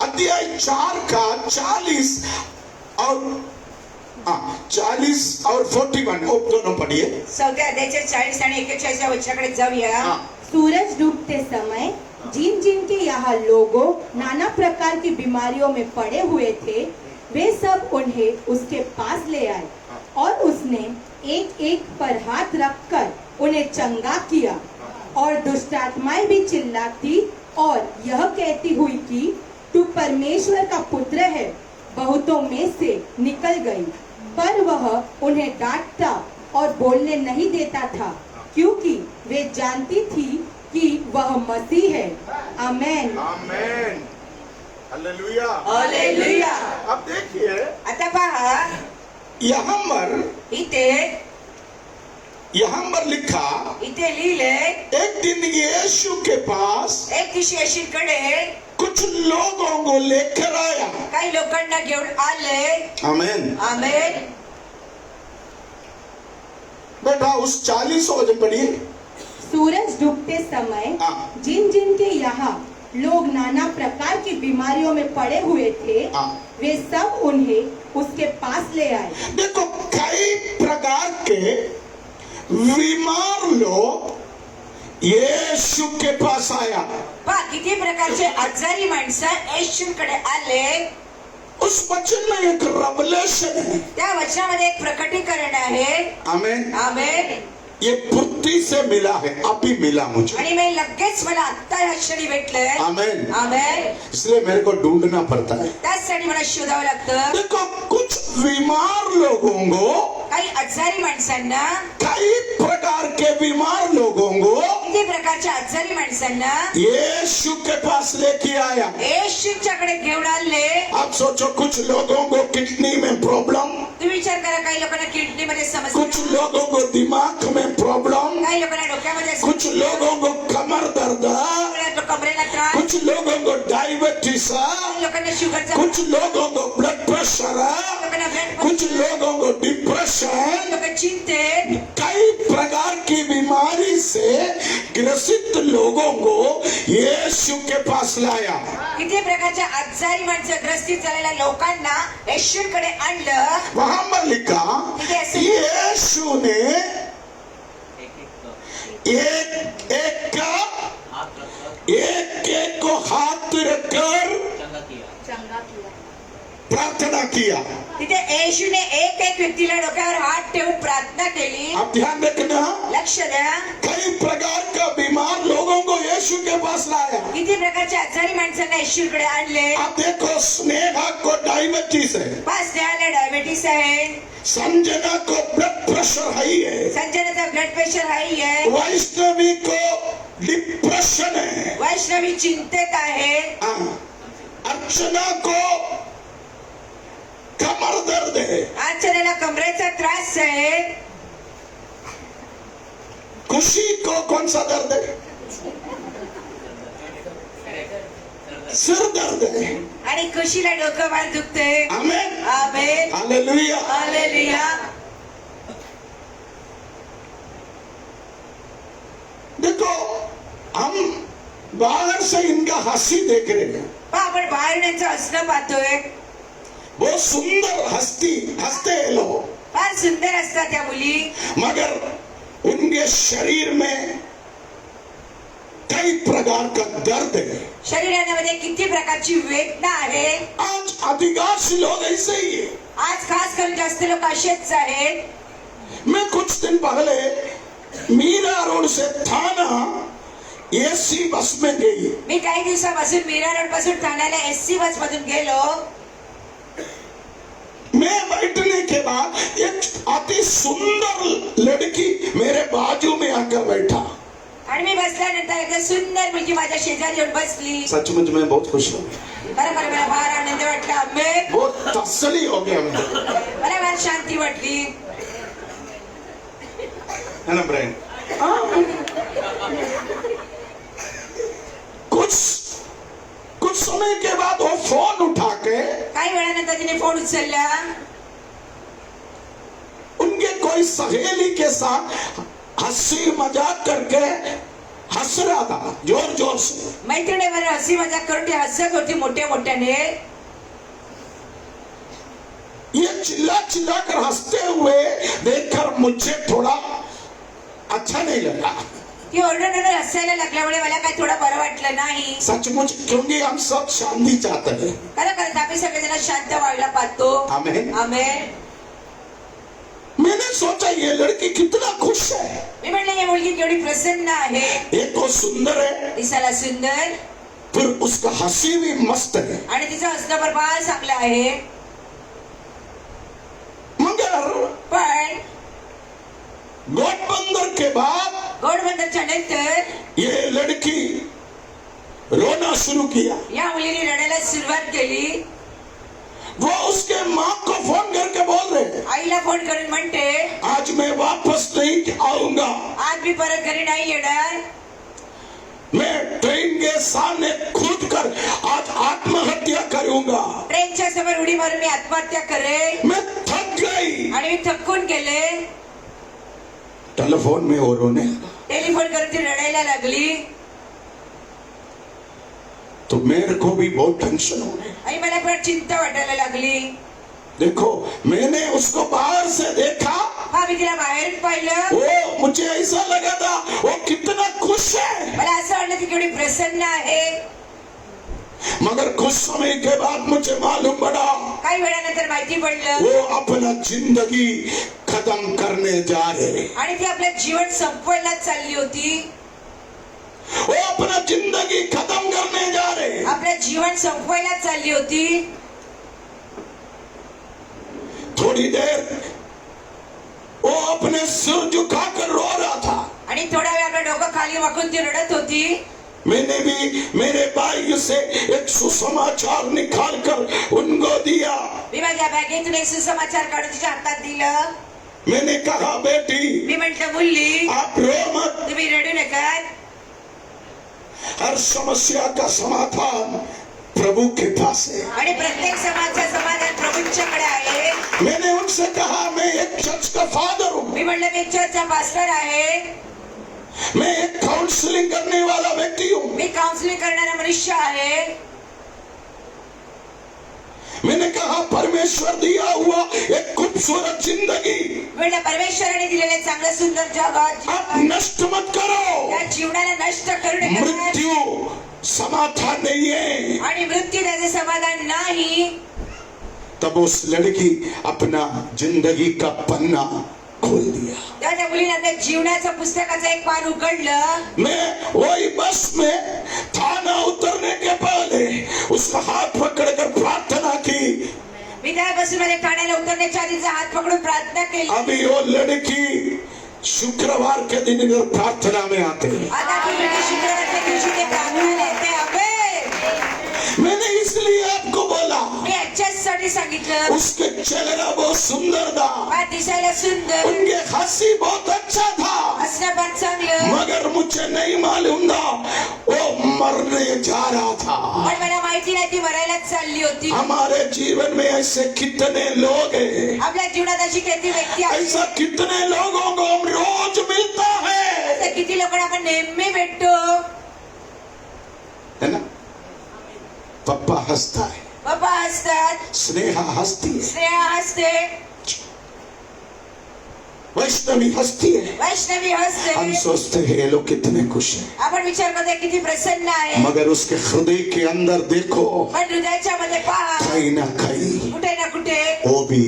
अध्याय 4 का 40 और 40 और 41 दोनों पढ़िए.
4व्या अध्यायाच्या 40 आणि 41 वचनाकडे जाऊया.
हाँ.
सूरज डूबते समय जिन जिन के यहाँ लोगों नाना प्रकार की बीमारियों में पड़े हुए थे, वे सब उन्हें उसके पास ले आए और उसने एक एक पर हाथ रखकर उन्हें चंगा किया. और दुष्टात्माएं भी चिल्लाती और यह कहती हुई कि तू परमेश्वर का पुत्र है, बहुतों में से निकल गई. पर वह उन्हें डांटता और बोलने नहीं देता था, क्योंकि वे जानती थी कि वह मसीह है. आमेन.
आमेन. हालेलुया.
हालेलुया.
अब देखिए,
आता पहा,
यहाँ पर लिखा,
इथे लिहिले,
एक दिन यीशु के पास
एक दिवशी येशूकडे
कुछ लोगों को लेकर आया.
काही लोकांना घेऊन आले.
आमेन.
आमेन.
बेटा उस 40 वचन पढ़िए.
सूरज डूबते समय
हाँ.
जिन जिन के यहाँ लोग नाना प्रकार की बीमारियों में पड़े हुए थे,
हाँ।
वे सब उन्हें उसके पास ले आए।
देखो कई प्रकार के बीमार लोग यीशु के पास आया।
पहा किती प्रकारचे आजारी माणसं येशूकडे आले.
उस वचन में एक रेवलेशन है।
त्या वचनामध्ये एक प्रकटीकरण आहे.
आमेन।
आमेन.
ये फुर्ती से मिला है, अभी मिला मुझे।
आणि मी लगेच मला आत्ता ह्या क्षणी भेटलंय.
आमेन।
आमेन.
इसलिए मेरे को ढूंढना पड़ता है।
त्यासाठी मला शोधावं लागतं.
देखो कुछ बीमार लोगों को,
काही आजारी माणसांना,
कई प्रकार के बीमार लोगों को
किती प्रकारच्या आजारी माणसांना
यीशु के पास लेके आया।
येशूच्याकडे घेऊन आले.
आप सोचो कुछ लोगों को किडनी में प्रॉब्लम,
तुम्ही विचार करा, काही लोकांना किडनीमध्ये समस्या,
कुछ लोगों को दिमाग में प्रॉब्लम,
काही लोकांना डोक्यामध्ये
कुछ लोगों को कमर दर्द,
समस्या, कमरेला त्रास,
कुछ लोगों को डायबिटीज,
काही लोकांना शुगरचा,
कुछ लोगों को ब्लड प्रेशर,
लोकांना ब्लड,
कुछ लोगों को डिप्रेशन,
लोक चिंते,
कई प्रकार की बीमारी से ग्रसित लोगों को यीशु के पास लाया।
किती प्रकारच्या आजारी माणसं ग्रस्तीत झालेल्या लोकांना येशूकडे आणलं.
वहां पर लिखा यीशु ने एक को हाथ रखकर प्रार्थना किया।
तिथे येशूने एक एक व्यक्तीला डोक्यावर हात ठेवून प्रार्थना केली.
आप ध्यान रखना,
लक्ष द्या.
कई प्रकार का बीमार लोगों को यीशु के पास लाया।
किती प्रकारच्या आजारी माणसांना येशूकडे आणले.
आप देखो स्नेहा को डायबिटीज है,
पाच स्नेहाला डायबिटीस आहे,
संजना को ब्लड प्रेशर हाई है,
संजनाचा ब्लड प्रेशर हाई आहे,
वैष्णवी को डिप्रेशन है,
वैष्णवी चिंतेत आहे,
अर्चना को कमर दर्द है,
अर्चनेला कमरेचा त्रास आहे,
खुशी को कौन सा दर्द है, सिर दर्द है,
आणि खुशीला डोकं बाळ दुखते.
आमेन,
आमेन.
हालेलुया।
हालेलुया.
देखो हम बाहर से इनका हंसी देख रहे हैं,
पहा, आपण बाहेर त्यांचं हसणं पाहतोय.
बहुत सुंदर हंसते हैं लोग,
फार सुंदर असतात त्या मुली,
मगर उनके शरीर में कई प्रकार का दर्द है।
शरीरामध्ये किती प्रकारची वेदना आहे.
आज अधिकांश लोग ऐसे ही है।
आज खास करून जास्त लोक असेच आहेत.
मैं कुछ दिन पहले मीरा रोड से थाना एसी बस में गई।
मी काही दिवसापासून मीरा रोड पासून ठाण्याला एससी बस मधून गेलो.
मैं बैठने के बाद एक अति सुंदर लड़की मेरे बाजू में आकर बैठा।
आणि मी बसल्यानंतर एक सुंदर मुलगी माझ्या शेजारी येऊन बसली.
सचमुच मैं बहुत खुश हूँ,
बरं मला फार आनंद वाटला. आंबे,
बहुत तसल्ली हो गया मुझे,
मला फार शांती वाटली.
है ना ब्रेन? कुछ समय के बाद वो फोन उठा के
काही वेळानंतर तिने फोन उचलला.
उनके कोई सहेली के साथ हंसी मजाक करके हंस रहा था जोर जोर से।
मैत्रिणीवर हसी मजाक करून ती हसत होती मोठ्या मोठ्याने.
ये चिल्ला चिल्ला कर हंसते हुए देखकर मुझे थोड़ा अच्छा नहीं लगा।
ती ओरडून हसायला लागल्यामुळे मला काही थोडं बरं वाटलं नाही.
सचमुच, क्योंकि हम सब शांति चाहते हैं।
खरंच आम्ही सगळेजण शांत व्हायला पाहतो.
आमेन।
आमेन.
मैंने सोचा ये लड़की कितना खुश है,
मी म्हणले ही मुलगी केवढी प्रसन्न आहे.
एक तो सुंदर है,
दिसायला सुंदर,
फिर उसका हंसी भी मस्त है,
आणि तिचं हसणं पण फार चांगलं आहे.
मगर
पण
गठबंधन के बाद
गठबंधनच्या नंतर
ये लड़की रोना शुरू किया।
या मुलीने रडायला सुरुवात केली.
वो उसके माँ को फोन करके बोल रहे,
आईला फोन करून म्हणते,
आज मैं वापस नहीं आऊंगा,
आज मी परत घरी नाही येणार.
मैं ट्रेन के सामने कूद कर आज आत्महत्या करूंगा,
ट्रेनच्या समोर उडी मारून मी आत्महत्या करेन.
मैं थक गई।
आणि मी थकून गेले.
टेलीफोन में वो रोने,
टेलिफोन करून ती रडायला लागली.
तो मेरे को भी बहुत टेंशन हो गई।
आणि मला पण चिंता वाटायला लागली.
देखो मैंने उसको बाहर से देखा,
हा मी तिला बाहेर पाहिलं.
वो मुझे ऐसा लगा था वो कितना खुश है,
मला असं वाटलं ती केवढी प्रसन्न आहे.
मगर कुछ समय के बाद मुझे मालूम पड़ा
काही वेळानंतर माहिती पडलं
वो अपना जिंदगी खत्म करने जा रहे,
आणि ती आपलं जीवन संपवायला चालली होती.
वो अपना जिंदगी खत्म करने जा रहे।
आपलं जीवन संपवायला चालली होती.
थोड़ी देर वो अपने सिर झुकाकर रो रहा था।
आणि थोडा वेळ आपलं डोकं खाली वाकून ती रडत होती.
मैंने भी मेरे भाई से एक सुसमाचार निकाल कर उनको दिया।
मी माझ्या बॅगेतून एक सुसमाचार काढून तिच्या हातात दिलं.
मैंने कहा बेटी
मी म्हटलं मुलगी
आप रो मत,
तुम्ही रडू नका.
हर समस्या का समाधान प्रभु के पास है।
आणि प्रत्येक समाजाचं समाधान प्रभूंच्याकडे आहे.
मैंने उनसे कहा मैं एक चर्च का फादर हूँ,
मी म्हटलं मी चर्चचा पास्टर आहे.
मैं एक काउंसलिंग करने वाला व्यक्ति हूँ।
मी काउन्सिलिंग करणारा मनुष्य आहे.
मैंने कहा परमेश्वर दिया हुआ एक खूबसूरत जिंदगी
म्हटलं परमेश्वराने दिलेले चांगलं सुंदर जगत
आप नष्ट मत करो।
या जीवनाला नष्ट करू नका.
मृत्यु समाधान नहीं है।
आणि मृत्यू त्याचे समाधान नाही.
तब उस लड़की अपना जिंदगी का पन्ना खोल दिया।
त्या मुलीने आपल्या जीवनाच्या पुस्तकाचं एक पान उघडलं.
मैं वही बस में थाना उतरने के पहले उसका हाथ पकड़कर प्रार्थना की।
मी त्या बसमध्ये ठाण्याला उतरण्याच्या आधीचा हात पकडून प्रार्थना केली.
अभी वो लड़की शुक्रवार के दिन इधर प्रार्थना में आते हैं।
आता ती मुलगी शुक्रवारच्या दिवशी ते प्रार्थना येते. अबे
मैंने इसलिए आपको बोला
मी याच्यासाठी सांगितलं.
उसके चेहरा बहुत सुंदर था,
हा दिसायला सुंदर
उनके हंसी बहुत अच्छा था,
असणं पण चांगलं.
मगर मुझे नहीं मालूम था वो मरने जा रहा था।
पण मला माहिती नाही ती मरायलाच चालली होती.
हमारे जीवन में ऐसे कितने लोग हैं,
आपल्या जीवनात अशी किती व्यक्ती आहेत.
ऐसा कितने लोगों को हम रोज मिलता है,
असं किती लोकांना आपण नेहमी भेटतो.
है ना? पप्पा हंसता है,
बाबा हसतात,
स्नेहा हंसती है,
स्नेहा हसते,
वैष्णवी हंसती है।
वैष्णवी
हम
हसते.
सोचते हैं ये लोग कितने खुश हैं,
आपण विचार करतो किती प्रसन्न आहे.
मगर उसके हृदय के अंदर देखो
पण हृदयाच्या मध्ये पहा
कहीं ना कहीं
कुठे ना कुठे
वो भी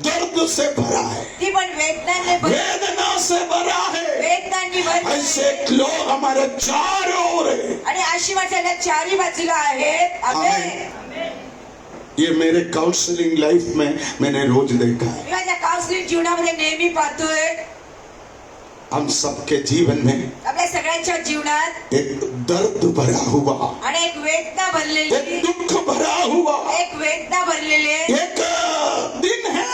दर्द से भरा है,
ती पण वेदनाने
वेदना से भरा है।
वेदनांनी
ऐसे
भरली.
लोग हमारे चारों ओर हैं।
आणि अशी माझ्या चारी बाजूला आहेत.
आमेन. ये मेरे काउंसलिंग लाइफ में मैंने रोज देखा है।
मी माझ्या काउन्सिलिंग जीवनामध्ये नेहमी पाहतोय.
हम सबके जीवन में
आपल्या सगळ्यांच्या जीवनात
एक दर्द भरा हुआ,
आणि एक वेदना भरलेली,
एक दुख भरा हुआ
एक वेदना भरलेले
एक दिन है।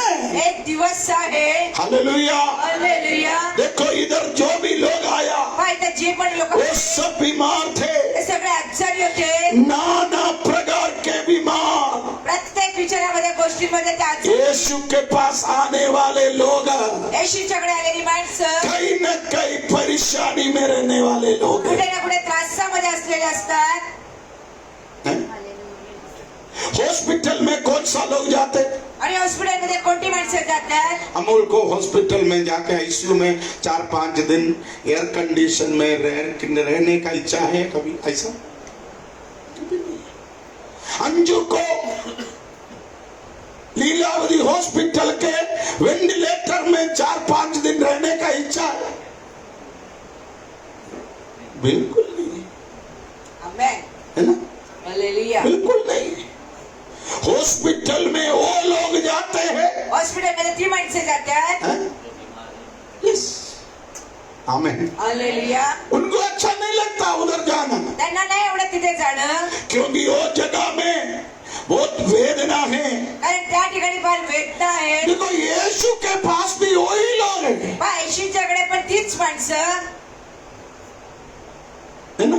एक दिवस आहे.
हालेलुया।
हालेलुया.
देखो इधर जो भी लोग आया
पहा इथं जे पण लोक
वो सब बीमार थे,
ते सगळे आजारी होते.
नाना प्रकार के बीमार।
प्रत्येक विचारामध्ये गोष्टींमध्ये ते आजारी.
यीशु के पास आने वाले लोग
येशूच्याकडे आलेली माणसं
कहीं न कहीं परेशानी में रहने वाले लोग
कुठे ना कुठे त्रासामध्ये असलेले असतात.
हैं? हॉस्पिटल में कौन सा लोग जाते?
आणि हॉस्पिटलमध्ये कोणती माणसं जातात.
अमूल को हॉस्पिटल में जाके आईसीयू में 4-5 दिन एयर कंडीशन में रहने का इच्छा है कभी ऐसा? अंजू को लीलावती हॉस्पिटल के वेंटिलेटर में 4-5 दिन रहने का इच्छा है? बिल्कुल नहीं,
आमेन.
है ना?
हालेलुया.
बिल्कुल नहीं। हॉस्पिटल में वो लोग जाते हैं,
हॉस्पिटलमध्ये ती माणसं जातात.
यस, आमेन।
हालेलुया.
उनको अच्छा नहीं लगता उधर जाना,
त्यांना नाही आवडत तिथे जाणं.
क्योंकि वो जगह में बहुत वेदना है।
कारण त्या ठिकाणी फार वेदना आहे.
देखो यीशु के पास भी वही लोग हैं,
पहा येशूच्याकडे पण तीच माणसं.
है ना?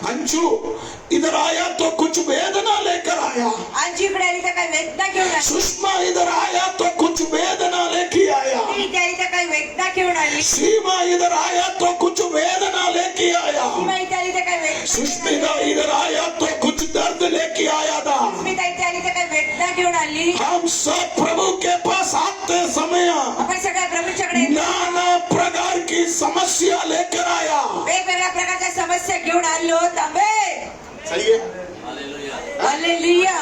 अंशु इधर आया तो कुछ वेदना लेकर आया,
आजीकडे आली तर काही वेदना घेऊन आली.
सुषमा इधर आया तो कुछ वेदना लेके आया,
ती इथे आली तर काही वेदना घेऊन आली.
सीमा इधर आया तो कुछ वेदना लेके आया,
सीमा इथे आली तर काही वेदना घेऊन
सुष्मिता
आली.
इधर
वेळी
हम सब प्रभु के पास आते समय
आपण सगळ्या प्रभूच्याकडे येतो.
नाना प्रकार की समस्या लेकर आया.
वेगवेगळ्या प्रकारच्या समस्या घेऊन आलो. आमेन.
सही है.
हालेलुया.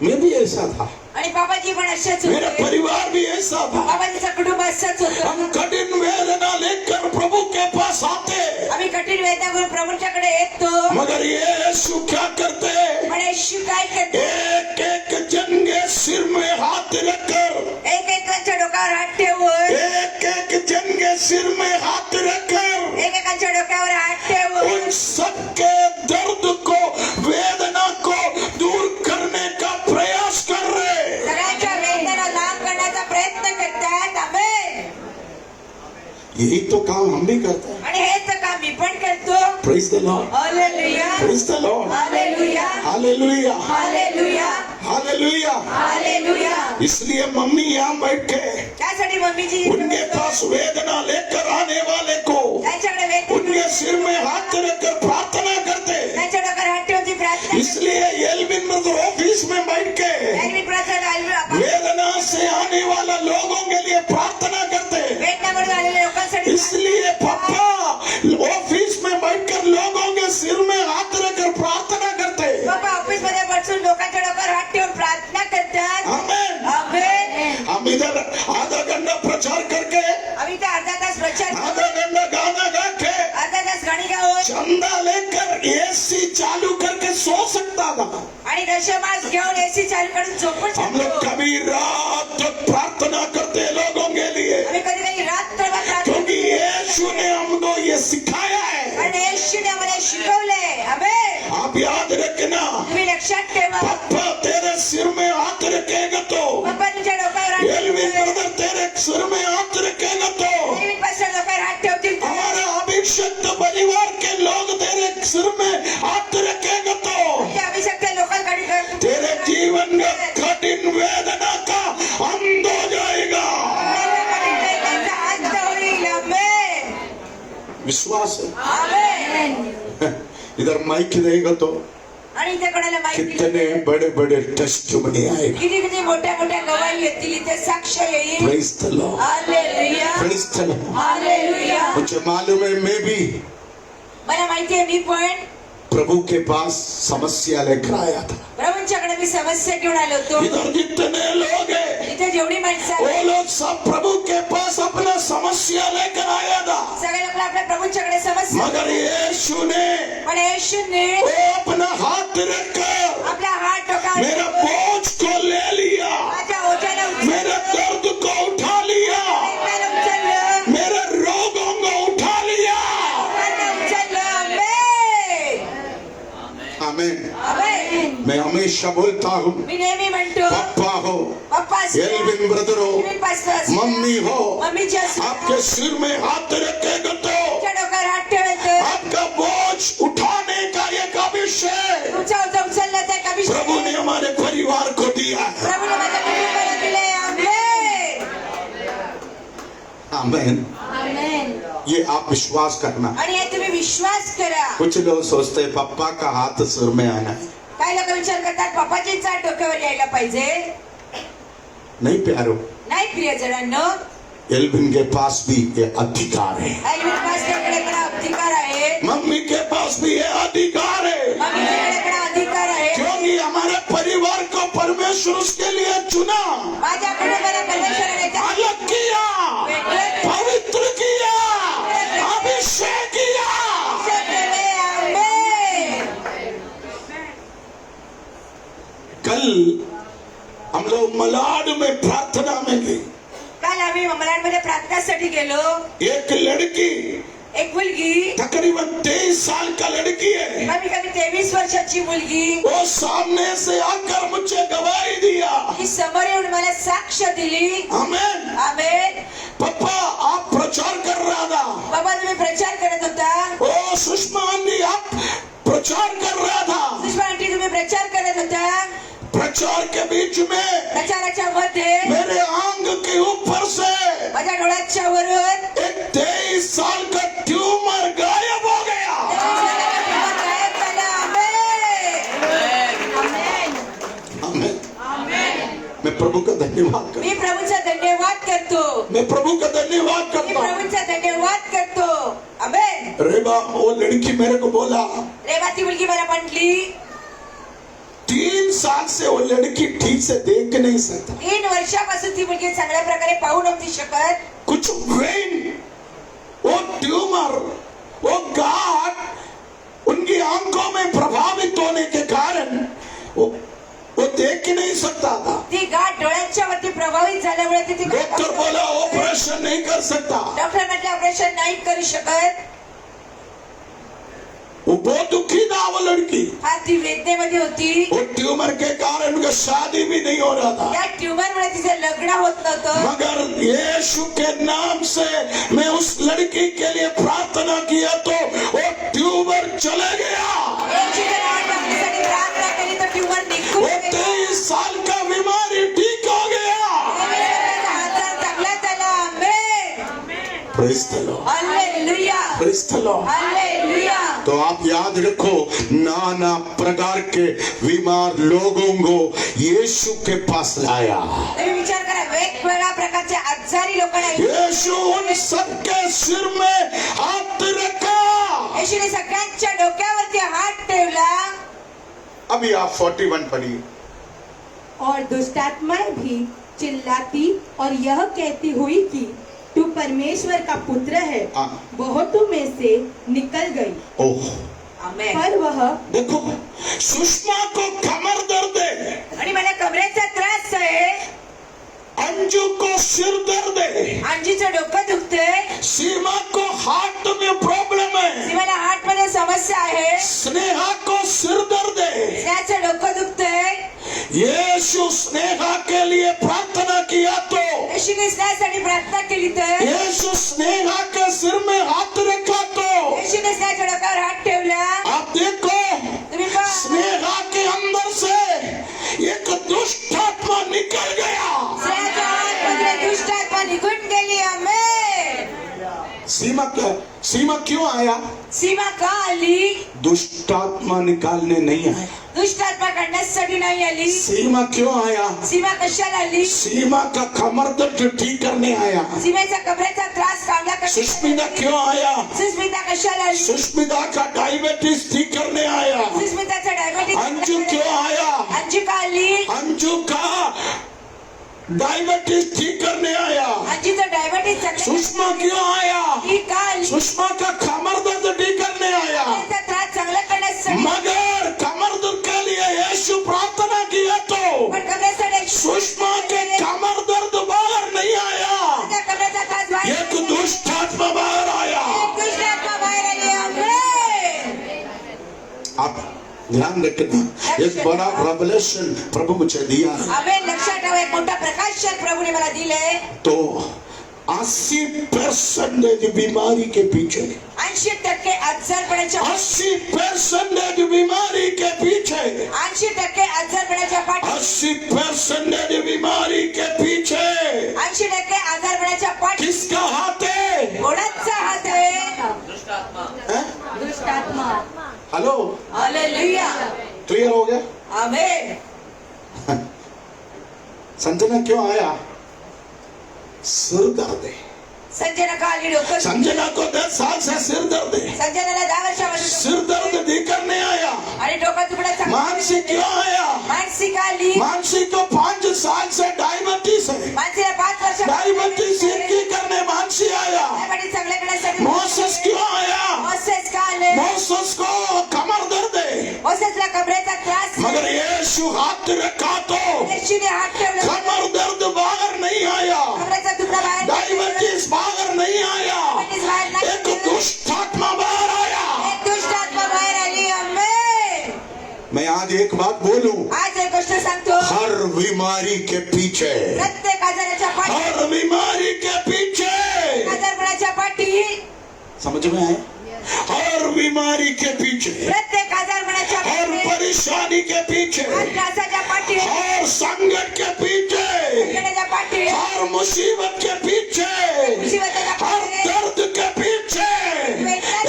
मैं भी ऐसा था,
आणि बाबाजी पण असेच
मेरा
होते.
परिवार भी ऐसा था.
बाबाजीचं कुटुंब असंच होतं.
हम कठिन वेदना लेकर प्रभु के पास आते,
आम्ही कठीण वेदना घेऊन प्रभूच्याकडे येतो.
मगर यीशु क्या करते?
पण येशू काय करतो?
एक एक जन के सिर में हाथ रखकर,
एक एकाच्या डोक्यावर हात ठेवून,
एक एक जन के सिर में हाथ रखकर
एकेकाच्या डोक्यावर हात ठेवून
उन सबके दर्द को, वेदना को दूर करने का प्रयास कर रहे.
सगळ्यांच्या वेदना लांब करण्याचा प्रयत्न करतात. आमेन.
यही तो काम हम भी करते हैं.
आणि हेच काम मी पण करतो.
Praise the Lord.
Hallelujah.
Praise the Lord.
Hallelujah.
Hallelujah.
Hallelujah.
Hallelujah.
Hallelujah.
इसलिए मम्मी यहाँ बैठे,
त्यासाठी मम्मीजी
उनके पास वेदना लेकर आने वाले को
त्यांच्याकडे वेदना
उनके सिर में हाथ रखकर प्रार्थना करते.
त्यांच्या डोक्यावर हात ठेवून ती प्रार्थना
इसलिए एल्विन ब्रदर ऑफिस में बैठ के
करते. प्रार्थना आली.
वेदना से आने वाला लोगों के लिए प्रार्थना करते.
वेदनामुळे आलेल्या लोकांसाठी
इसलिए पापा ऑफिस में बैठकर लोगों के सिर में हाथ रखकर प्रार्थना करते.
बाबा ऑफिस मध्ये बसून लोकांच्या डोक्यावर हात ठेवून प्रार्थना करतात.
आमेन.
आमेन.
हम इधर आधा घंटा प्रचार करके,
आम्ही तर अर्धा तास प्रचार करू,
आधा घंटा गाना गा के,
अर्धा तास गाणी गाऊन
चंदा लेकर एसी चालू करके सो सकता था.
आणि दशमास घेऊन एसी चालू करून झोपून
हम लोग
शकतो.
कभी रात तक प्रार्थना करते हैं लोगों के लिए,
आम्ही कधी कधी रात्रभर प्रार्थना
क्योंकि यीशु ने हमको ये सिखाया है.
आणि येशूने आम्हाला शिकवलंय. आमेन.
आप याद रखना,
तुम्ही लक्षात ठेवा.
पापा तेरे सिर में हाथ रखेगा तो,
पप्पा तुमच्या डोक्यावर हात
एल्विन
ठेवतील.
ब्रदर तेरे सिर में हात रखेगा तो,
एल्विन पास्टर डोक्यावर हात ठेवतील.
हमारा अभिषिक्त परिवार के लोग तेरे सिर में हाथ रखेगा तो,
ते अभिषेक लोकांकडे
तेरे जीवन का कठिन वेदना का अंत हो जाएगा.
अंत होईल. आमेन.
विश्वास है.
आमेन.
इधर माइक रहेगा तो
आणि इथे कोणाला माहिती
कितने बड़े बड़े टेस्टिमनी आएगा.
किती किती मोठ्या मोठ्या गवाही येतील. इथे साक्ष येईल.
Praise the Lord.
Hallelujah.
Praise the Lord.
Hallelujah.
मुझे मालूम है मैं भी
मला माहिती आहे मी पण
प्रभु के पास समस्या लेकर आया था.
प्रभूंच्याकडे मी समस्या घेऊन आलो होतो.
इधर जितने लोग हैं
इथे जेवढी माणसं
वो
आहेत,
लोग सब प्रभु के पास अपना समस्या लेकर आया था.
सगळे लोक आपल्या प्रभूंच्याकडे समस्या,
मगर यीशु ने
पण येशूने
वो अपना हाथ रखकर
आपला हात डोक्यावर
मेरा
ठेवून
बोझ को ले लिया,
माझ्या ओझ्याला
मेरे दर्द को उठा लिया,
उचललं.
मेरे रोगों को उठा लिया.
लोकांना उचललं. आमेन.
आमीन.
आमेन.
मैं हमेशा बोलता हूँ,
मी नेहमी म्हणतो
पापा हो,
पप्पा असू द्या,
एल्विन ब्रदर हो,
एल्विन पास्टर असू द्या,
मम्मी हो,
मम्मीची असू द्या,
आपके सिर में हाथ रखेगा तो
तुमच्या डोक्यावर हात ठेवायचं.
आपका बोझ उठाने का एक अभिषेक
तुमच्या ओझं उचलण्याचा एक अभिषेक
प्रभु ने हमारे परिवार को दिया है.
प्रभूने माझ्या कुटुंबाला दिले. आमेन.
आमीन.
आमेन.
ये आप विश्वास करना.
आणि हे तुम्ही विश्वास करा.
कुछ लोग सोचते हैं पप्पा का हाथ सिर में आना है.
काही लोक विचार करतात पप्पाची चाट डोक्यावर यायला पाहिजे.
नहीं प्यारो,
नाही प्रियजनांनो,
एल्विन के पास भी ये अधिकार है.
एल्विन पास्टरकडे पण अधिकार आहे.
मम्मी के पास भी ये अधिकार है,
मम्मीकडे पण अधिकार आहे.
क्योंकि हमारे परिवार को परमेश्वर उसके लिए चुना,
माझ्या कुटुंबाला परमेश्वराने त्या
अलग किया, पवित्र किया, अभिषेक किया.
अभिषेक केले. आमेन.
कल हम लोग मलाड में प्रार्थना में गए.
काल आम्ही मलाडमध्ये प्रार्थनासाठी गेलो.
एक लड़की,
एक मुलगी,
तकरीबन 23 साल का लड़की है,
कमी कमी 23 वर्षाची मुलगी,
वो सामने से आकर मुझे गवाही दिया.
ही समोर येऊन मला साक्ष दिली.
आमीन.
आमेन.
पप्पा आप प्रचार कर रहा था.
बाबा तुम्ही प्रचार करत होता.
ओ सुषमा आंटी आप प्रचार कर रहा था.
सुषमा आंटी तुम्ही प्रचार करत होता.
प्रचार के बीच में
प्रचाराच्या मध्ये
मेरे आंग के ऊपर से
माझ्या डोळ्याच्या वरून
एक 23 साल का ट्यूमर गायब हो गया.
गायब झाला. आमेन. आमेन.
आमीन. प्रभु का धन्यवाद करता
मी प्रभूचा धन्यवाद करतो.
मैं प्रभु का धन्यवाद
मी
करता हूँ.
प्रभूचा धन्यवाद करतो. आमेन.
रेबा वो लड़की मेरे को बोला
रेवा ती मुलगी मला म्हटली
3 साल से वो लड़की ठीक से देख नहीं सकता.
3 वर्षापासून ती मुलगी चांगल्या प्रकारे पाहू नव्हती शकत.
कुछ वेन वो ट्यूमर वो गांठ उनकी आंखों में प्रभावित होने के कारण वो देख नहीं सकता था.
ती गाठ डोळ्यांच्या वरती प्रभावित झाल्यामुळे ती
डॉक्टर बोला ऑपरेशन नहीं कर सकता.
डॉक्टर म्हटले ऑपरेशन नाही करू शकत.
वो बहुत दुखी था वो लड़की.
हा ती वेदनेमध्ये होती.
वो ट्यूमर के कारण उनका शादी भी नहीं हो रहा था.
या ट्यूमर मुळे तिचं लग्न होत नव्हतं.
मगर यीशु के नाम से मैं उस लड़की के लिए प्रार्थना किया तो वो ट्यूमर चले गया.
येशूच्या नावात आपल्यासाठी प्रार्थना केली तर ट्यूमर निघून
वो
गेला.
23 साल का बीमारी ठीक हो गया.
आजार चांगला झाला. Amen.
Praise the Lord.
Hallelujah.
Praise the Lord.
Hallelujah.
तो आप याद रखो नाना प्रकार के बीमार लोगों को यीशु के पास लाया.
तुम्ही विचार करा वेगवेगळ्या प्रकारच्या आजारी लोकांना
यीशु उन सबके सिर में हाथ रखा.
येशूने सगळ्यांच्या डोक्यावरती हात ठेवला.
अभी आप 41 पढ़िए.
और दुष्ट आत्माएं भी चिल्लाती और यह कहती हुई कि तू परमेश्वर का पुत्र है,
हाँ.
बहुतों में से निकल गई.
ओह
आमेन.
पर वह
देखो सुषमा को कमर दर्द है.
आणि मला कमरेचा त्रास आहे.
अंजू को सिर दर्द है.
अंजीचं डोकं दुखतंय.
सीमा को हार्ट में प्रॉब्लम है.
सीमाला हार्ट मध्ये समस्या आहे.
स्नेहा को सिर दर्द है.
स्नेहाचं डोकं दुखतंय.
यीशु स्नेहा के लिए प्रार्थना किया तो
येशूने स्नेहासाठी प्रार्थना केली तर
यीशु स्नेहा के सिर में हाथ रखा तो
येशूने स्नेहाच्या डोक्यावर हात ठेवला.
आप देखो
तुम्ही पहा
स्नेहा के अंदर से एक दुष्ट आत्मा निकल गया.
स्नेहाच्या आतमध्ये दुष्ट आत्मा निघून गेली. आमेन.
सीमा क्यों आया?
सीमा का आली?
दुष्ट आत्मा निकालने नहीं आया.
दुष्ट आत्मा काढण्यासाठी नाही आली.
सीमा क्यों आया?
सीमा कशाला आली?
सीमा का कमर दर्द ठीक करने आया.
सीमेचा कमरेचा त्रास काढला कशाला?
सुष्मिता क्यों आया?
सुस्मिता कशाला आली?
सुष्मिता का डायबिटीज ठीक करने आया.
सुस्मिताचा डायबिटीज
अंजू क्यों आया?
अंजू का आली?
अंजू का डायबिटीज ठीक करने आया.
अंजूचं डायबिटीज
सुषमा क्यों आया?
ही का आली?
सुषमा का कमर दर्द ठीक करने आया.
कमरेचा त्रास चांगला करण्यासाठी
मगर कमर दर्द के लिए यीशु प्रार्थना किया तो
पण कमरेसाठी
सुषमा के कमर दर्द बाहर नहीं आया.
त्या कमरेचा त्रास बाहेर
एक दुष्ट आत्मा बाहर आया.
एक दुष्ट आत्मा बाहेर आली. आमेन.
आप ध्यान रखना एक बड़ा रेवलेशन प्रभु मुझे दिया है.
आमेन. लक्षात ठेवा एक मोठा प्रकाशन प्रभूने मला दिले.
तो 80% बीमारी के पीछे
80% आजारपणाच्या
80% बीमारी के पीछे
80% आजारपणाच्या पाठी
80% बीमारी के पीछे
80% आजारपणाच्या पाठी
किसका हाथ है?
कोणाचा हात आहे?
हैं?
दुष्ट आत्मा.
Hello
hallelujah.
क्लियर हो गया?
आमेन.
संजना क्यों आया? सिर दर्द है.
संजना का आली डोकं.
संजना को 10 साल से सिर दर्द है.
संजनाला 10 वर्षापासून
सिर दर्द ठीक करने आया.
आणि डोकं दुखण्याचा
मानसी क्यों आया?
मानसिक आली.
मानसी को 5 साल से डायबिटीज है.
मानसीला 5 वर्ष
डायबिटीज ठीक करने मानसी आया.
डायबिटीज चांगल्या करण्यासाठी
मोसेस क्यों आया?
मोसेस का आले?
मोसेस को कमर दर्द है.
मोसेसला कमरेचा त्रास.
मगर यीशु हाथ रखा तो
येशूने हात ठेवला.
कमर दर्द बाहर नहीं आया.
कमरेचा दुखणा बाहेर
डायबिटीज बाहर नहीं आया.
डायबिटीज बाहेर नाही.
एक दुष्ट आत्मा बाहर आया.
एक दुष्ट आत्मा बाहेर आली. आमेन.
मैं आज एक बात बोलूं.
आज एक गोष्ट सांगतो.
हर बीमारी के पीछे
प्रत्येक आजाराच्या पाठी
हर बीमारी के पीछे
आजारपणाच्या पाठी
समझ में आए? हर बीमारी के पीछे
प्रत्येक आजारपणाच्या
हर
पाठी
परेशानी के पीछे
त्रासाच्या पाठी
हर संकट के पीछे
संकटाच्या पाठी
हर मुसीबत के पीछे
मुसीबताच्या
हर
पाठी
दर्द के पीछे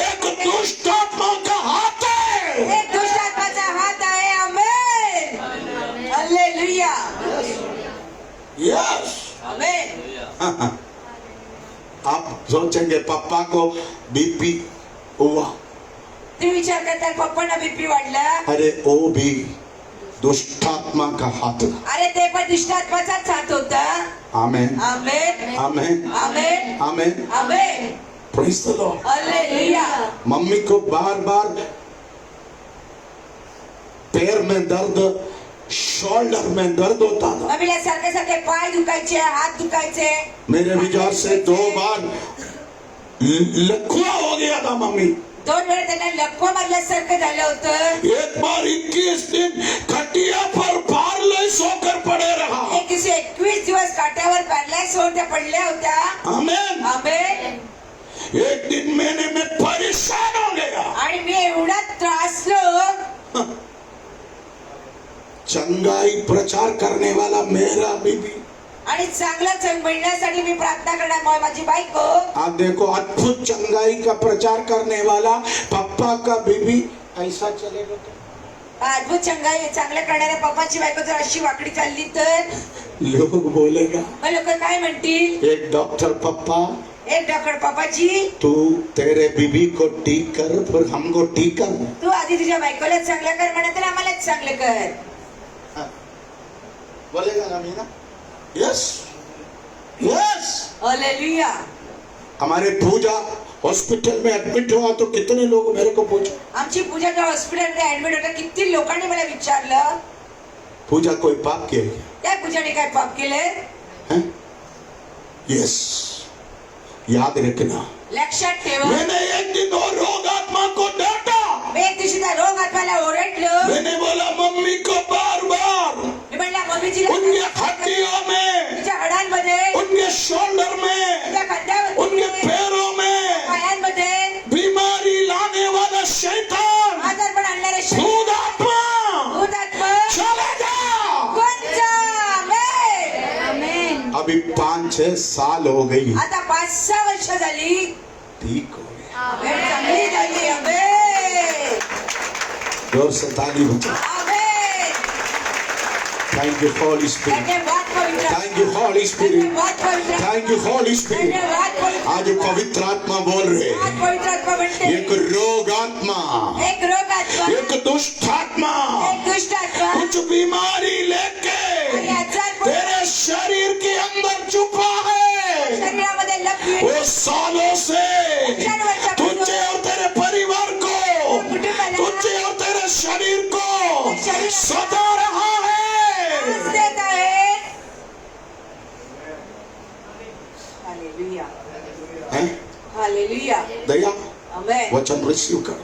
एक दुष्ट आत्मा का हाथ है.
एक दुष्ट आत्माचा हात आहे. आमेन. हालेलुया.
यस।
आमेन।
आप सोचेंगे पापा को बीपी हुआ,
तुम्ही विचार करताय पप्पांना बीपी वाढला.
अरे वो भी दुष्टात्मा का हाथ था।
अरे ते पण दुष्टात्माचाच हात होता.
Amen
amen
amen
amen
amen.
Amen.
Praise the Lord.
Hallelujah.
Mummy को बार बार पैर में दर्द, शोल्डर में दर्द होता था।
मम्मीला सारखे सारखे पाय दुखायचे, हात दुखायचे.
मेरे विचार से 2 बार लकवा हो गया था मम्मी।
2 वेळा त्यांना लकवा मारल्यासारखं झालं होतं.
एक बार 21 दिन खटिया पर पैरालाइज होकर पड़े रहा।
21 दिवस काट्यावर पॅरलाइज होऊन त्या पडल्या होत्या.
आमेन।
आमेन.
एक दिन मैं परेशान हो गया।
आणि मी एवढा त्रासलो.
चंगाई प्रचार करने वाला मेरा बीबी,
आणि चांगलं मिळण्यासाठी मी प्रार्थना करणार माझी बायको.
आप देखो अद्भुत चंगाई का प्रचार करने वाला पापा का बीबी ऐसा चलेगा तो
अद्भुत चांगलं करणाऱ्या पप्पाची बायको जर अशी वाकडी चालली तर
लोग बोलेगा,
मग लोक काय म्हणतील.
एक डॉक्टर पप्पा,
एक डॉक्टर पप्पाजी,
तू तेरे बीबी को ठीक कर फिर हमको ठीक कर।
तू आधी तुझ्या बायकोला चांगलं कर म्हणत आम्हालाच चांगलं कर.
बोलेगा ना मीना? Yes yes.
हालेलुया.
हमारे पूजा हॉस्पिटल में एडमिट हुआ तो कितने लोग मेरे को पूछे,
आमची पूजा जेव्हा हॉस्पिटलमध्ये ऍडमिट होता किती लोकांनी मला विचारलं,
पूजा कोई पाप किया क्या?
त्या पूजाने काय पाप केले.
यस, याद रखना।
लक्षात ठेवा.
मैंने एक दिन और रोग आत्मा को डांटा।
मी एक दिवशी त्या रोग आत्माला ओरडलं.
मैंने बोला मम्मी को बार बार
मी म्हणला मम्मीची
उनके हड्डियों में,
तिच्या हाडांमध्ये,
उनके शोल्डर में,
तिच्या खांद्यावर,
उनके पैरों में
पायांमध्ये
बीमारी लाने वाला शैतान,
आजारपण आणणारे शरीर,
भूत आत्मा,
भूत आत्मा
चले जा।
कोणचा. आमेन.
अभी 5-6 साल हो गई,
आता 5-6 वर्ष झाली,
ठीक हो गया।
वेळ चांगली झाली. आमेन.
जोर से ताली बजा।
Amen.
Thank you Holy Spirit,
धन्यवाद पवित्र.
थैंक यू हॉली स्पिरिट,
धन्यवाद पवित्र.
Thank you Holy Spirit.
धन्यवाद पवित्र.
आज पवित्र आत्मा बोल रहे,
आज पवित्र आत्मा म्हणते,
एक रोग आत्मा,
एक रोग आत्मा,
एक दुष्ट आत्मा,
एक दुष्ट आत्मा,
कुछ बीमारी लेके
आणि आजारपण
तेरे शरीर के अंदर छुपा है।
शरीरामध्ये लपली
वो सालों से तुझे और तेरे परिवार को, तुझे और तेरे शरीर को सता रहा है।
देत आहे. हालेलुया.
हैं?
हालेलुया.
दया
आमेन.
वचन रिसीव करो।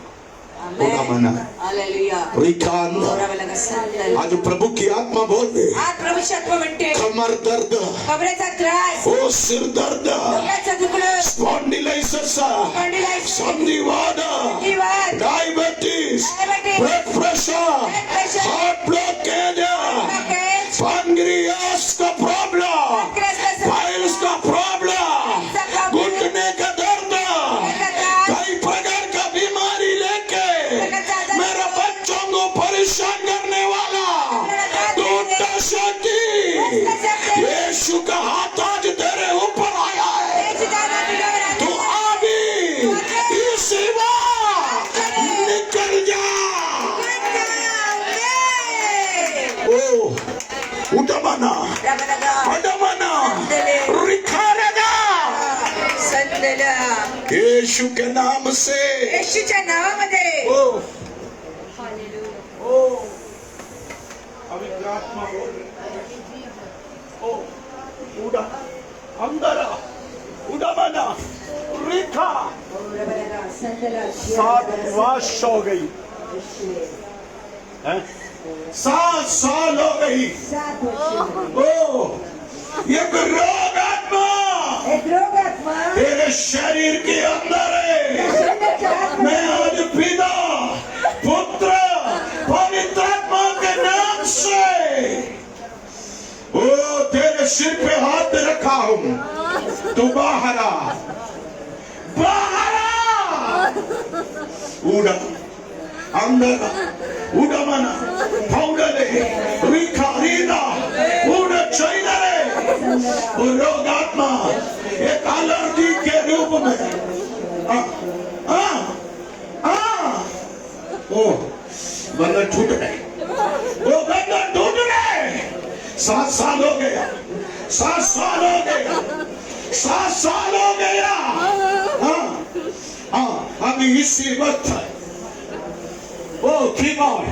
आमेन.
मना
हालेलुया.
रिकांड।
ओरावला का संदल.
आज प्रभु की आत्मा बोल रहे,
आज प्रभूची आत्मा म्हणते,
कमर दर्द,
कमरेचा त्रास,
ओ सिर दर्द,
डोक्याचं दुखणं,
स्पॉन्डिलायसिस,
स्पॉन्डिलायटिस,
संधिवात,
संधिवात,
diabetes,
diabetes,
blood pressure,
blood pressure,
heart blockage,
blockage,
pancreas का प्रॉब्लम,
पैंक्रियास,
पाइल्स का प्रॉब्लम, घुटने का दर्द, कई प्रकार का बीमारी लेके मेरे बच्चों को परेशान करने वाला दुष्ट शक्ति, यीशु का हाथ आज तेरे ऊपर आया है। तू अभी इस सेवा निकल जा। ओ उठमाना, उठमाना, रिखारेगा,
संदला.
यीशु के नाम से।
येशूच्या नावामध्ये.
ओ ओ पवित्र आत्मा बोल रहे, ओ उड़ा अंदर आ, उड़ा बना रेखा। 7 वर्ष हो गई, 7 साल हो गई। ओ एक रोग आत्मा तेरे शरीर के अंदर है। मैं आज पिता पुत्र पवित्र आत्मा के नाम से ओ तेरे सिर पे हाथ रखा हूं, तू बाहर आ, बाहर आ, उड़ा अंदर, उड़ा मना, पाउडर रीखा रीदा, उड़ा चाहिए रे, वो रोगात्मा एक एलर्जी के रूप में ओ बंधन टूट गए, वो बंधन टूट गए। 7 साल हो गया, 7 साल हो गया, 7 साल हो गया। अभी इसी वक्त ओ कीबोर्ड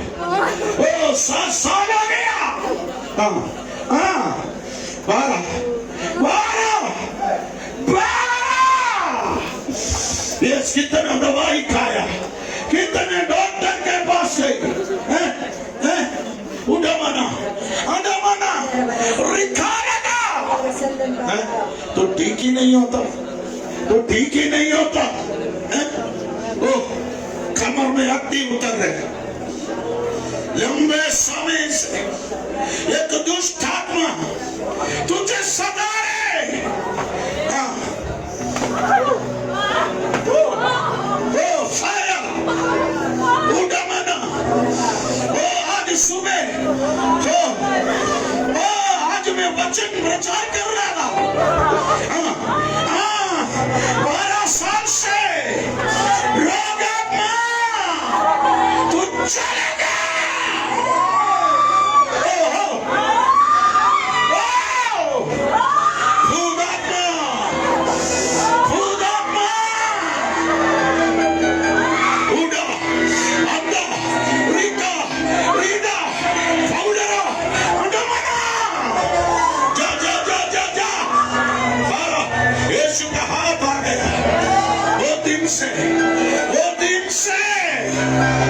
ओ 7 साल हो गया। 12 ये कितना दवाई खाया, कितने डॉक्टर के पास गए, उड़मना तो ठीक ही नहीं होता, तो ठीक ही नहीं होता। ओ कमर में हड्डी उतर रहे, लंबे समय से एक दुष्ट आत्मा तुझे सता रहे। ओ फायर उड़मना, ओ आज सुबह आज मैं वचन प्रचार कर रहा था। 12 साल से रोगात्मा तू चलेगा। वो दिन से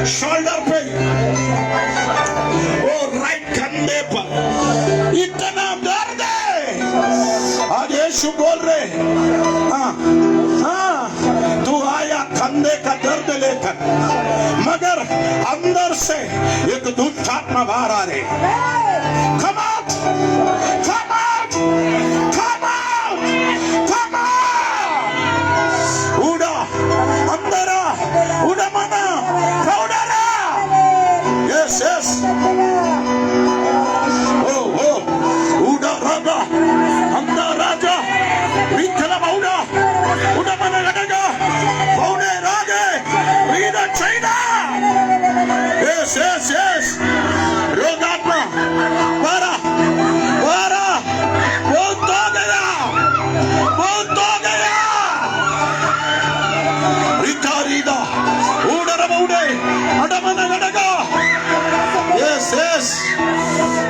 शोल्डर पे, वो राइट कंधे पर इतना दर्द है। आज यीशु बोल रहे, तू आया कंधे का दर्द लेकर, मगर अंदर से एक दुष्ट आत्मा बाहर आ रही। Come out, come out, come out, come out। अंदरा उड़मना फौडरा, यस यस, ओ उड़ा राजा, अंदर राजा, विकला बाउडा, उड़मना लगेगा, फौडे रागे, रीडा चाइना, यस यस यस, रोगात्मा, वारा, बहुत हो गया, बहुत हो गया।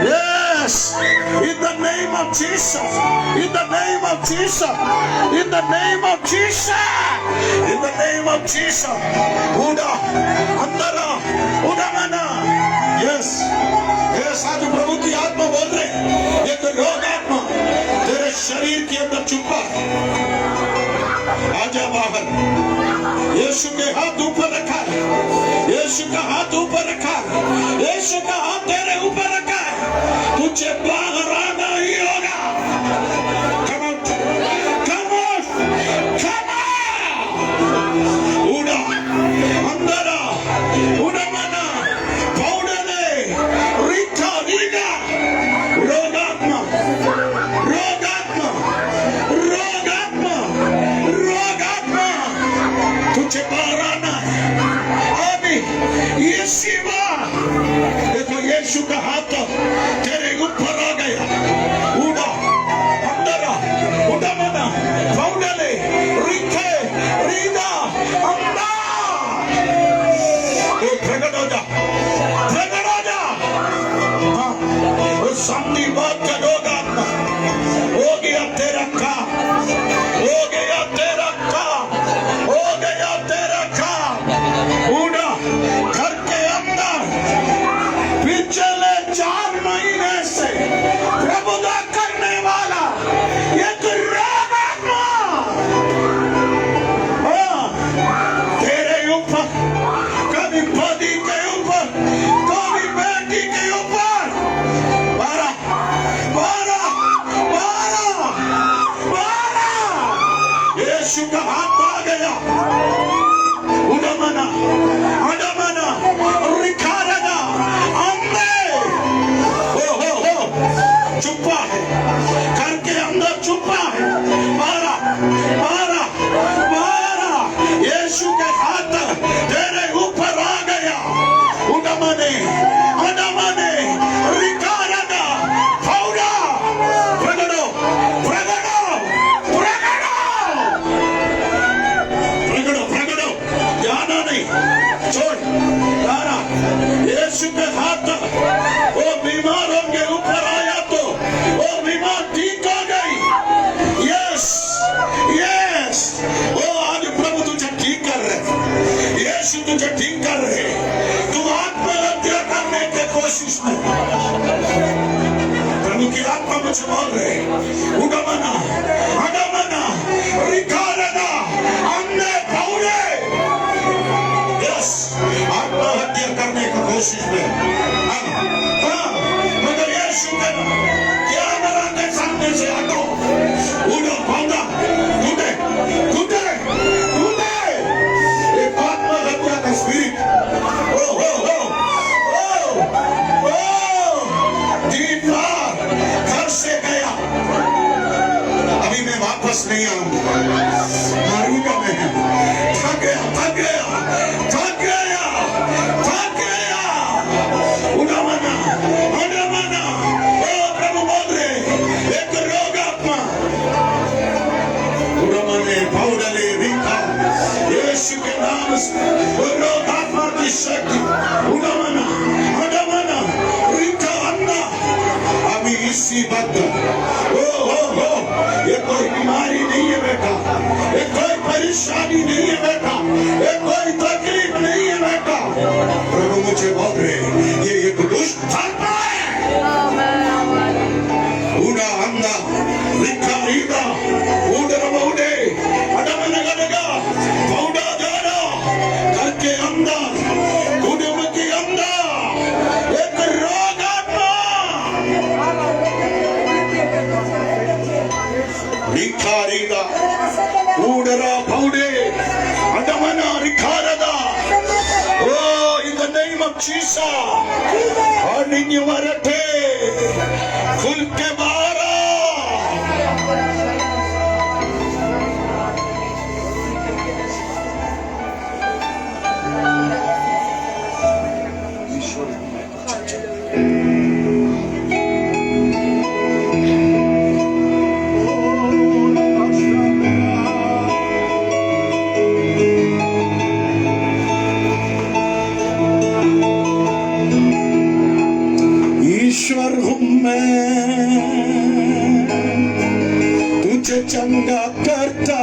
Yes, in the name of Jesus, in the name of Jesus, in the name of Jesus, in the name of Jesus. Uda, andara, udamana. Yes, yes, आज प्रभु की आत्मा बोल रहे, एक रोग आत्मा तेरे शरीर के अंदर छुपा, आजा बाहर। यीशु के हाथ ऊपर रखा है, यीशु का हाथ ऊपर रखा है, यीशु का हाथ तेरे ऊपर रखा है, तुझे बाहर आना ही होगा। Come out, come out, come out। उड़ा, अंदर आ, उड़ा मना, पौड़े, रिका, रीगा, रोगात्मा, रोगात्मा, रोगात्मा, रोगात्मा, तुझे बाहर आना है। अभी ये शिवा, देखो यीशु का हाथ तेरे ऊपर आ मुझे बोल रहे उडमना अडमना रिकारना अन्य पौड़े यस आत्महत्या करने की कोशिश में मगर यीशु के कैमरा के सामने से हटो उड़ो पौधा कूदे कूदे कूदे एक आत्महत्या का स्पिरिट ओ हो हो तीन बार घर से गया अभी मैं वापस नहीं आऊंगा मारूंगा मैं थक गया थक गया थक गया थक गया उड़मना अडमना ओ प्रभु बोल रहे एक रोग आत्मा उड़मने पौड़ले रिका यीशु के नाम से वो रोग आत्मा की शक्ति उड़मना अडमना रिका अन्ना अभी इसी वक्त ओ ये कोई बीमारी नहीं है बेटा ये कोई परेशानी नहीं है बेटा ये कोई तकलीफ नहीं है बेटा प्रभु मुझे बोल रहे ये एक दुष्ट आत्मा है उड़ा अंदा लिखा रीदा उड़र बौड़े अडमन गडगा पौड़ा जाना करके अंदर कुटुंब के अंदर एक रोग आत्मा लिखा Rida उड़रा पौड़े अडमना रिखारदा Oh, in the name of Jesus, और नहीं मरते खुल के बारा ईश्वर हूँ मैं तुझे चंगा करता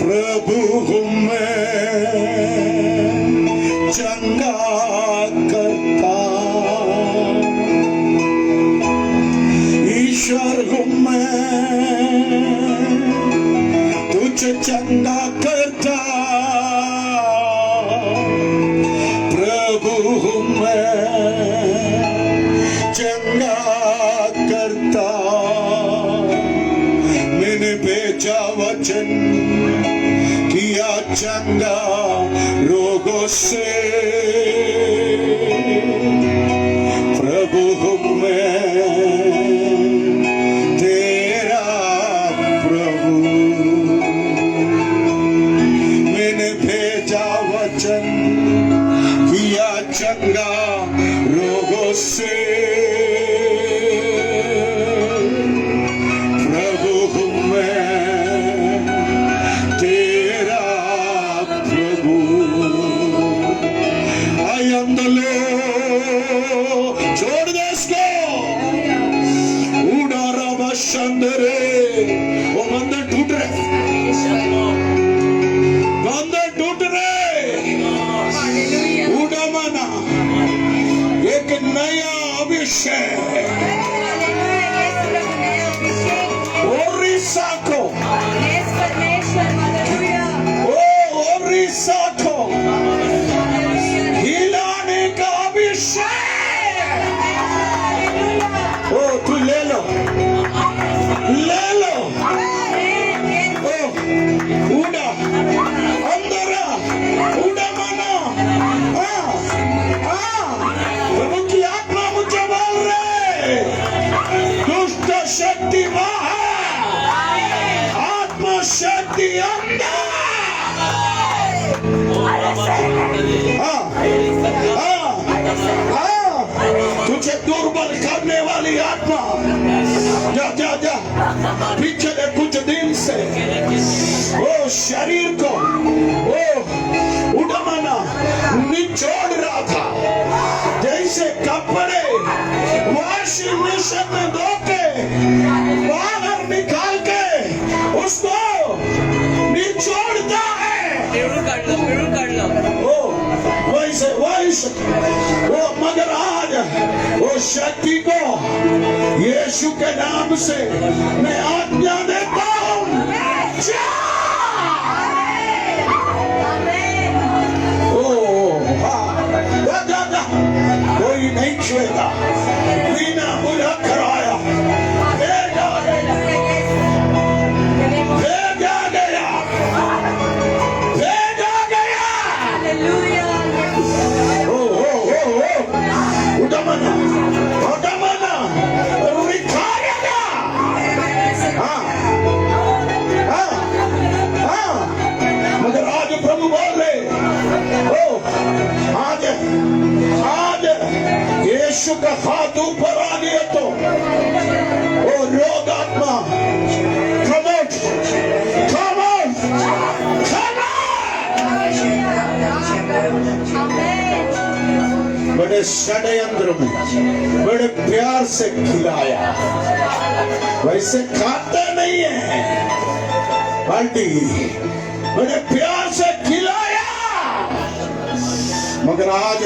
प्रभु हूँ मैं चंगा करता ईश्वर हूँ मैं तुझे चंगा करता प्रभु हूँ मैं चंगा करता मैंने भेजा वचन किया चंगा रोगों से प्रभु हूँ मैं तेरा प्रभु मैंने भेजा वचन किया चंगा रोगों से प्रभु हूँ मैं तेरा प्रभु I am the Lord छोड़ दे इसको उड़ारा बशंदरे वो मंदिर टूट रहे मंदिर टूट रहे उड़मना एक नया अभिषेक ओरिसा को ओरिसा को हिलाने का अभिषेक ओ तू ले लो ओ उड़ा अंदर उड़मना प्रभु की आत्मा मुझे बोल रहे दुष्ट शक्ति बाहर आत्मा शक्ति अंदर तुझे दुर्बल करने वाली आत्मा जा जा जा पिछले कुछ दिन से ओ शरीर को ओ उड़मना निचोड़ रहा था जैसे कपड़े वॉशिंग मशीन में धो के बाहर निकाल के उसको निचोड़ता है ओ वैसे वो मगर आज वो शक्ति को यीशु के नाम से मैं आज्ञा देता हूं। जा! ओ हाँ, जा। कोई नहीं छुएगा, बिना बुला कराया भेजा गया, भेजा गया, भेजा गया। उठमना रिखाएगा। हाँ, मगर आज प्रभु बोल रहे, आज यीशु का हाथ ऊपर आ गया तो ओ रोग आत्मा खामोश, खामोश, बड़े षड्यंत्र में बड़े प्यार से खिलाया, वैसे खाते नहीं है, बाल्टी बड़े प्यार से खिलाया। मगर आज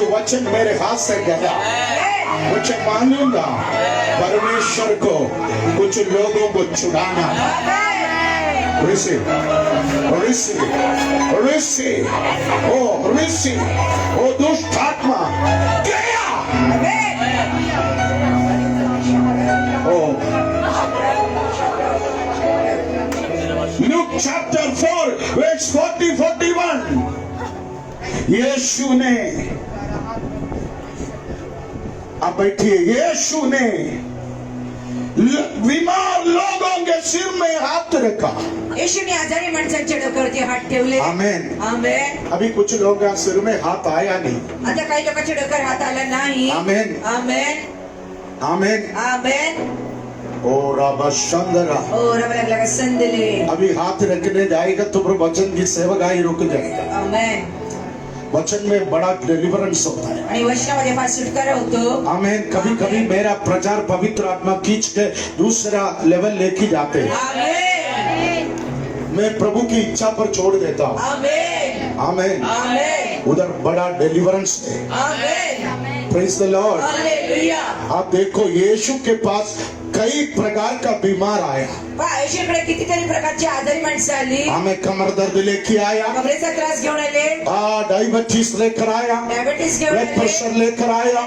वचन मेरे हाथ से गया, मुझे मालूंगा परमेश्वर को कुछ लोगों को छुड़ाना था। ऋषि ओ दुष्ट आत्मा गया। Luke chapter 4 verse 40-41, यीशु ने, अब बैठिए, यीशु ने बीमार लोगों के सिर में हाथ रखा।
येशूने आजारी माणसांच्या डोक्यावरती हात ठेवले।
आमेन,
आमेन।
अभी कुछ लोग सिर में हाथ आया नहीं,
आता काही लोकांच्या डोक्यावर हात आला नाही।
आमेन,
आमेन,
आमेन,
आमेन।
ओ रबा शंदरा,
ओ रब लगला का संदले।
अभी हाथ रखने जाएगा तो वचन की सेवकाई रुक जाएगा।
आमेन।
वचन में बड़ा डिलीवरेंस होता है।
आणि वचनामध्ये फार सुटका होतो।
आमेन। कभी कभी मेरा प्रचार पवित्र आत्मा खींच के दूसरा लेवल लेके जाते हैं।
आमेन।
मैं प्रभु की इच्छा पर छोड़ देता हूँ।
आमेन,
आमेन,
आमेन,
उधर बड़ा डिलीवरेंस है।
Amen.
Praise the Lord.
Hallelujah.
आप देखो यीशु के पास कई प्रकार का बीमार आया।
येशूकडे कितीतरी प्रकारची आजारी माणसं आली।
हमें कमर दर्द लेके आया,
कमरेचा त्रास घेऊन आले,
डायबिटीज लेकर आया,
डायबिटीज घेऊन
ब्लड
आले,
प्रेशर लेकर आया,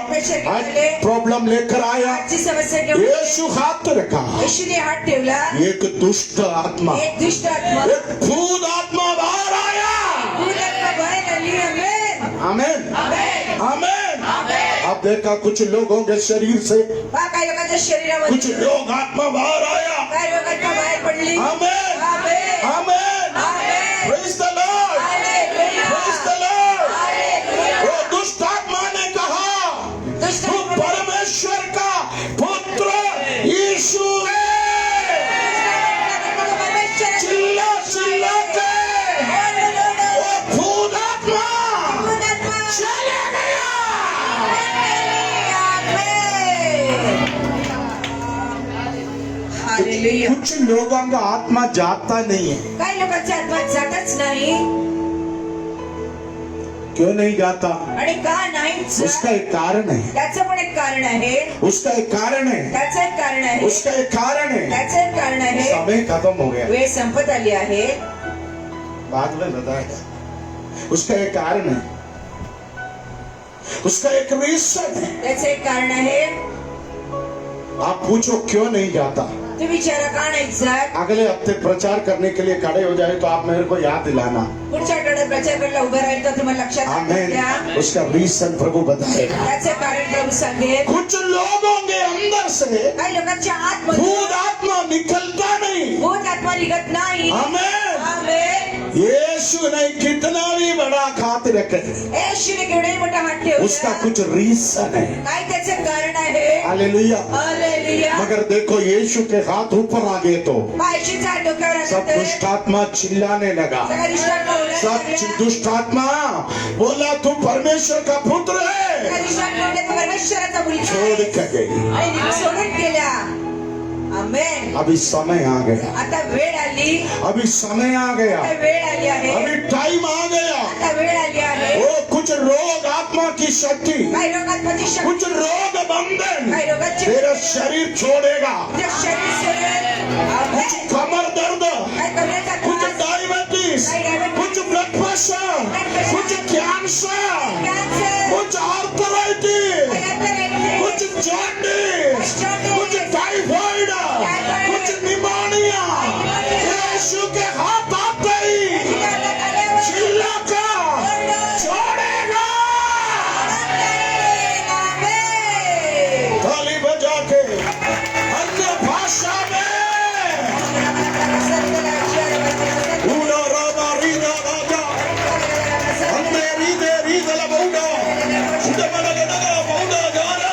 हार्ट प्रॉब्लम लेकर आया।
हार्टची समस्या घेऊन आले।
यीशु हाथ रखा,
येशूने हात ठेवला,
एक दुष्ट आत्मा,
एक दुष्ट आत्मा,
एक भूत आत्मा बाहर आया।
भूत आत्मा बाहेर आली। आमेन,
आमेन,
आमेन,
आमेन।
आमेन।
आप देखा कुछ लोगों के शरीर से
काही लोकांच्या शरीरामध्ये
कुछ लोग आत्मा बाहर आया।
काही लोकांच्या बाहेर पडली।
Amen,
amen,
amen,
amen.
Praise the Lord,
hallelujah,
praise the Lord.
Hallelujah.
वो दुष्ट आत्मा ने कहा,
दुष्ट
तू
आत्मा
परमेश्वर का पुत्र यीशु है। चिल्ला चिल्ला के वो भूत आत्मा चले गया।
हालेलुया।
कुछ लोगों का आत्मा जाता नहीं है।
काही लोकांची आत्मा जातच नाही।
क्यों नहीं जाता?
आणि का नाही जात?
उसका एक कारण है,
त्याचं पण एक कारण आहे।
उसका एक कारण है,
त्याचं एक कारण आहे।
उसका एक कारण है।
त्याचं एक कारण आहे।
समय खत्म हो गया,
वेळ संपत आली आहे।
बाद में बताएगा। उसका एक कारण है, उसका एक रीजन है।
त्याचं एक कारण आहे।
आप पूछो क्यों नहीं जाता?
तुम्ही विचारा का नाही जात?
अगले हफ्ते प्रचार करने के लिए खड़े हो जाए तो आप मेरे को याद दिलाना।
पुढच्या आठवड्यात प्रचार करायला उभं राहील तर तुम्हाला लक्षात
आमेन।
द्या।
उसका रीजन प्रभु बताएगा।
त्याचे कारण प्रभू सांगेल।
कुछ लोगों के अंदर से
काही लोकांच्या आतमधून
भूत आत्मा निकलता नहीं।
भूत आत्मा निघत नाही।
आमेन।
आमेन।
यीशु ने कितना भी बड़ा हाथ रखे,
येशूने केवढाही मोठा हात ठेवला,
उसका कुछ रीजन है।
काय त्याचे कारण आहे?
हालेलुया।
हालेलुया।
मगर देखो यीशु के हाथ ऊपर आ गए तो
येशूचा हात डोक्यावर
सब
असतो।
दुष्ट आत्मा चिल्लाने लगा।
सगळ्या दुष्ट आत्मा ओरडायला
सब
लागल्या।
दुष्ट आत्मा बोला तू परमेश्वर का पुत्र
सगळ्या
है,
दुष्ट आत्मा ओरडल्या, तू परमेश्वराचा मुलगा
छोड़
आहेस.
के गई।
आणि सोडून गेल्या। आमेन.
अभी समय आ गया,
आता वेळ आली,
अभी समय आ गया,
आता वेळ आली आहे,
अभी टाइम आ गया.
आता वेळ आली आहे.
वो कुछ रोग आत्मा की शक्ति,
काही रोगांची शक्ती,
कुछ रोग बंधन
काही रोगांची
तेरा शरीर छोड़ेगा.
तुझे शरीर सोडेल. आमेन.
कमर दर्द,
काय कमरेचा
कुछ
त्रास,
डायबिटीज, कुछ ब्लड प्रेशर, कुछ कैंसर,
कॅन्सर,
कुछ आर्थराइटिस, कुछ जॉन्डिस, कुछ टाइफाइड, कुछ निमोनिया, यीशु के हाथ आते ही चिल्ला कर छोड़ेगा. ताली बजा के अन्य भाषा में उड़ा रामा रीगा राजा अन्य रीदे रीदला बौड़ा उड़ा बड़ा बौड़ा जाना.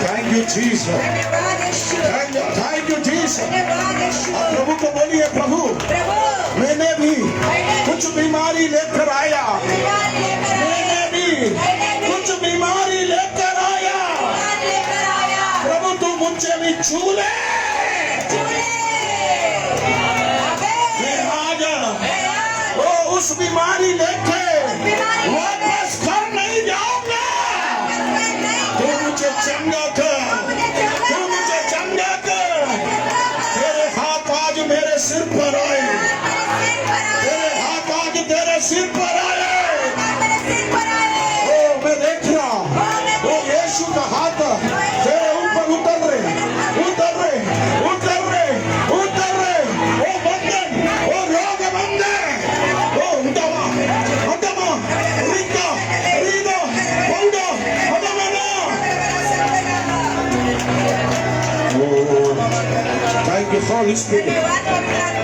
Thank you Jesus,
धन्यवाद यीशु,
thank you Jesus.
धन्यवाद यीशु.
आप प्रभु को बोलिए, प्रभु
प्रभु
मैंने भी कुछ बीमारी लेकर आया,
बीमारी लेकर आया,
मैंने भी कुछ बीमारी लेकर आया.
बीमारी लेकर आया.
प्रभु तू मुझे भी छू ले.
चूले. आमेन.
मैं आज
आमेन.
वो उस बीमारी लेके
बीमारी
वापस घर नहीं जाऊंगा. तू मुझे चंगा कर, तू मुझे चंगा कर. तेरे हाथ आज मेरे सिर पर आए, तेरे हाथ आज तेरे सिर पर आए. ओ मैं देख रहा हूं वो यीशु का हाथ तेरे ऊपर उतर रहे, उतर रहे, उतर रहे, उतर रहे. वो बंधन, वो रोग बंधन, वो उठावा, उठावा, रिका, रीदो, बौड़ो, उठावा. Thank you Holy Spirit,